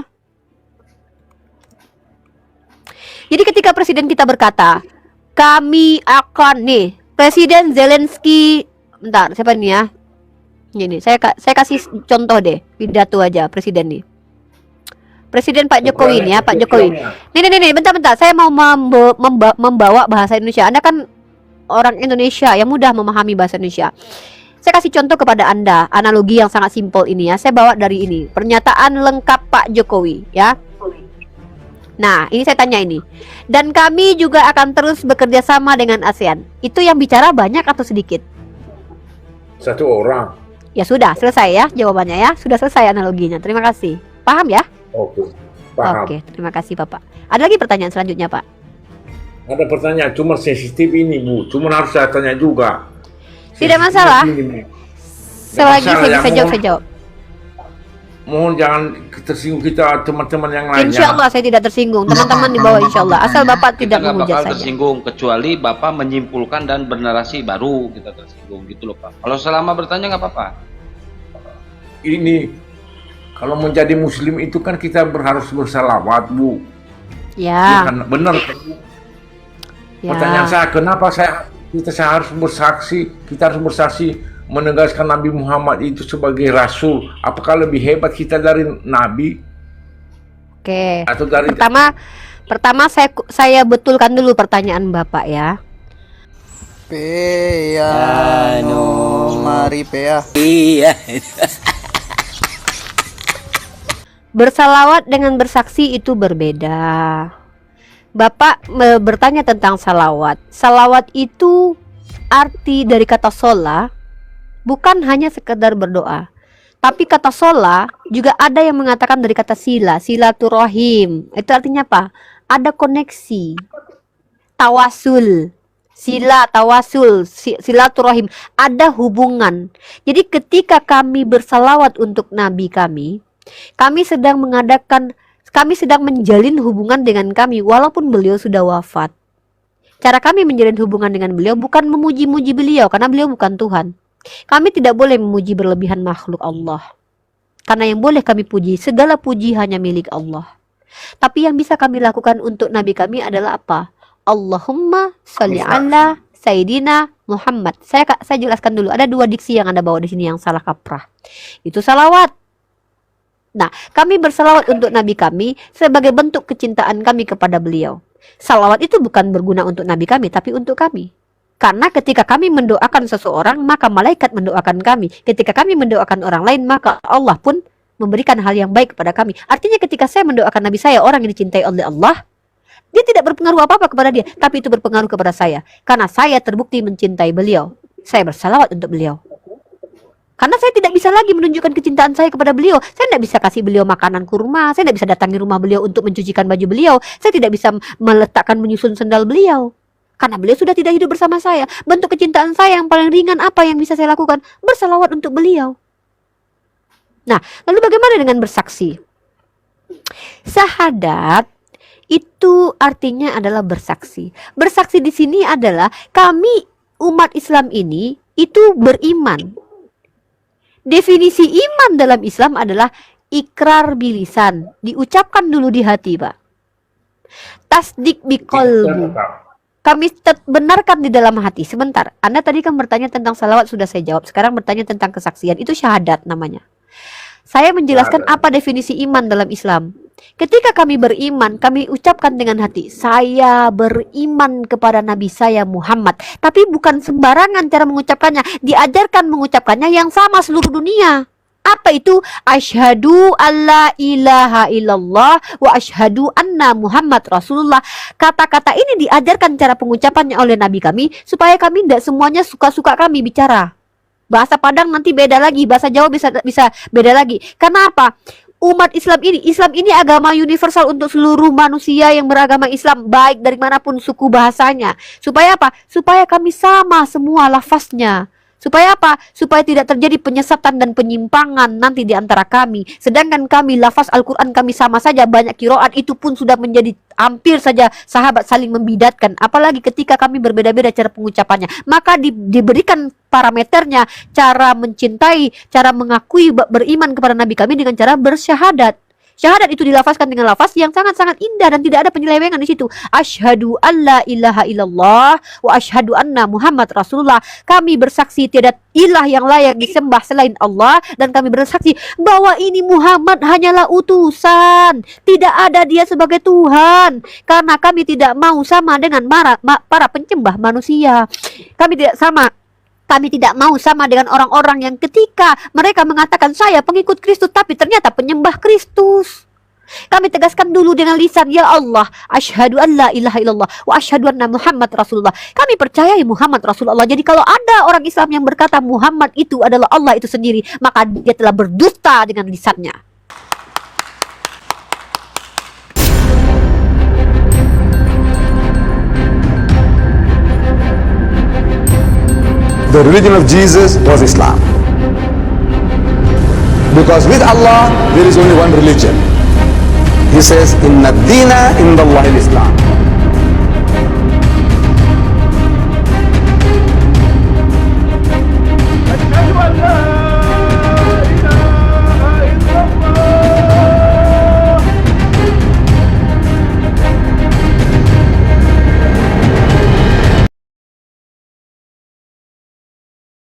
Jadi ketika presiden kita berkata, kami akan nih, Presiden Zelensky, bentar, siapa ini ya? Ini, saya kasih contoh deh, pidato aja presiden nih. Presiden Pak Jokowi nih ya, Pak Jokowi. Nih, bentar, saya mau membawa bahasa Indonesia. Anda kan orang Indonesia yang mudah memahami bahasa Indonesia. Saya kasih contoh kepada Anda, analogi yang sangat simpel ini ya. Saya bawa dari ini, pernyataan lengkap Pak Jokowi ya. Nah, ini saya tanya ini. Dan kami juga akan terus bekerja sama dengan ASEAN. Itu yang bicara banyak atau sedikit? Satu orang. Ya sudah, selesai ya jawabannya ya. Sudah selesai analoginya. Terima kasih. Paham ya? Oke. Paham. Oke, terima kasih Bapak. Ada lagi pertanyaan selanjutnya, Pak? Ada pertanyaan, cuma sensitif ini Bu. Cuma harus saya tanya juga. Tidak masalah. Sensitif ini, Bu. Selagi masalah, saya ya, bisa jawab, saya jawab. Mohon jangan tersinggung kita teman-teman yang lainnya. Insya Allah saya tidak tersinggung. Teman-teman di bawah insya Allah. Asal Bapak Kita tidak nggak menghujat bakal saya. tersinggung kecuali Bapak menyimpulkan dan bernarasi baru kita tersinggung gitu loh Pak. Kalau selama bertanya nggak apa-apa. Ini kalau menjadi muslim itu kan kita harus bersalawat Bu. Ya, Kan benar kan, Bu? ya. Pertanyaan saya, kenapa saya harus bersaksi? Kita harus bersaksi menegaskan Nabi Muhammad itu sebagai Rasul. Apakah lebih hebat kita dari Nabi Oke. atau dari Pertama saya betulkan dulu pertanyaan Bapak ya. Mari Pea. Bersalawat dengan bersaksi itu berbeda. Bapak bertanya tentang salawat. Salawat itu arti dari kata shola bukan hanya sekedar berdoa. Tapi kata shola juga ada yang mengatakan dari kata sila, silaturahim. Itu artinya apa? Ada koneksi. Tawasul. Sila, tawasul, silaturahim. Ada hubungan. Jadi ketika kami bersalawat untuk Nabi kami sedang menjalin hubungan dengan kami walaupun beliau sudah wafat. Cara kami menjalin hubungan dengan beliau bukan memuji-muji beliau karena beliau bukan Tuhan. Kami tidak boleh memuji berlebihan makhluk Allah. Karena yang boleh kami puji, segala puji hanya milik Allah. Tapi yang bisa kami lakukan untuk Nabi kami adalah apa? Allahumma sholli ala Sayyidina Muhammad. Saya jelaskan dulu. Ada dua diksi yang Anda bawa di sini yang salah kaprah. Itu salawat. Nah, kami bersalawat untuk Nabi kami sebagai bentuk kecintaan kami kepada beliau. Salawat itu bukan berguna untuk Nabi kami, tapi untuk kami. Karena ketika kami mendoakan seseorang, maka malaikat mendoakan kami. Ketika kami mendoakan orang lain, maka Allah pun memberikan hal yang baik kepada kami. Artinya ketika saya mendoakan Nabi saya, orang yang dicintai oleh Allah, dia tidak berpengaruh apa-apa kepada dia, tapi itu berpengaruh kepada saya. Karena saya terbukti mencintai beliau. Saya bersalawat untuk beliau. Karena saya tidak bisa lagi menunjukkan kecintaan saya kepada beliau. Saya tidak bisa kasih beliau makanan kurma. Saya tidak bisa datangi rumah beliau untuk mencucikan baju beliau. Saya tidak bisa meletakkan menyusun sendal beliau. Karena beliau sudah tidak hidup bersama saya. Bentuk kecintaan saya yang paling ringan apa yang bisa saya lakukan? Bersalawat untuk beliau. Nah, lalu bagaimana dengan bersaksi? Syahadat itu artinya adalah bersaksi. Bersaksi di sini adalah kami umat Islam ini itu beriman. Definisi iman dalam Islam adalah ikrar bilisan, diucapkan dulu di hati, Pak. Tasdik biqalbu. Kami benarkan di dalam hati. Sebentar, Anda tadi kan bertanya tentang salawat, sudah saya jawab. Sekarang bertanya tentang kesaksian, itu syahadat namanya. Saya menjelaskan apa definisi iman dalam Islam. Ketika kami beriman, kami ucapkan dengan hati, saya beriman kepada Nabi saya Muhammad. Tapi bukan sembarangan cara mengucapkannya. Diajarkan mengucapkannya yang sama seluruh dunia. Apa itu? Asyhadu alla ilaha illallah wa asyhadu anna Muhammad Rasulullah. Kata-kata ini diajarkan cara pengucapannya oleh Nabi kami supaya kami tidak semuanya suka-suka kami bicara. Bahasa Padang nanti beda lagi, bahasa Jawa bisa beda lagi. Kenapa? Umat Islam ini agama universal untuk seluruh manusia yang beragama Islam, baik dari manapun suku bahasanya. Supaya apa? Supaya kami sama semua lafaznya. Supaya apa? Supaya tidak terjadi penyesatan dan penyimpangan nanti di antara kami. Sedangkan kami lafaz Al-Quran kami sama saja, banyak kiroat, itu pun sudah menjadi hampir saja sahabat saling membidatkan. Apalagi ketika kami berbeda-beda cara pengucapannya. Maka diberikan parameternya, cara mencintai, cara mengakui beriman kepada Nabi kami dengan cara bersyahadat. Syahadat itu dilafazkan dengan lafaz yang sangat-sangat indah dan tidak ada penyelewengan di situ. Asyhadu alla ilaha illallah wa asyhadu anna Muhammad Rasulullah. Kami bersaksi tiada ilah yang layak disembah selain Allah, dan kami bersaksi bahwa ini Muhammad hanyalah utusan, tidak ada dia sebagai Tuhan. Karena kami tidak mau sama dengan para penyembah manusia. Kami tidak mau sama dengan orang-orang yang ketika mereka mengatakan saya pengikut Kristus tapi ternyata penyembah Kristus. Kami tegaskan dulu dengan lisan, ya Allah, asyhadu an la ilaha illallah wa asyhadu anna Muhammad Rasulullah. Kami percayai Muhammad Rasulullah. Jadi kalau ada orang Islam yang berkata Muhammad itu adalah Allah itu sendiri, maka dia telah berdusta dengan lisannya. The religion of Jesus was Islam. Because with Allah, there is only one religion. He says, Inna dina indallahi al-Islam.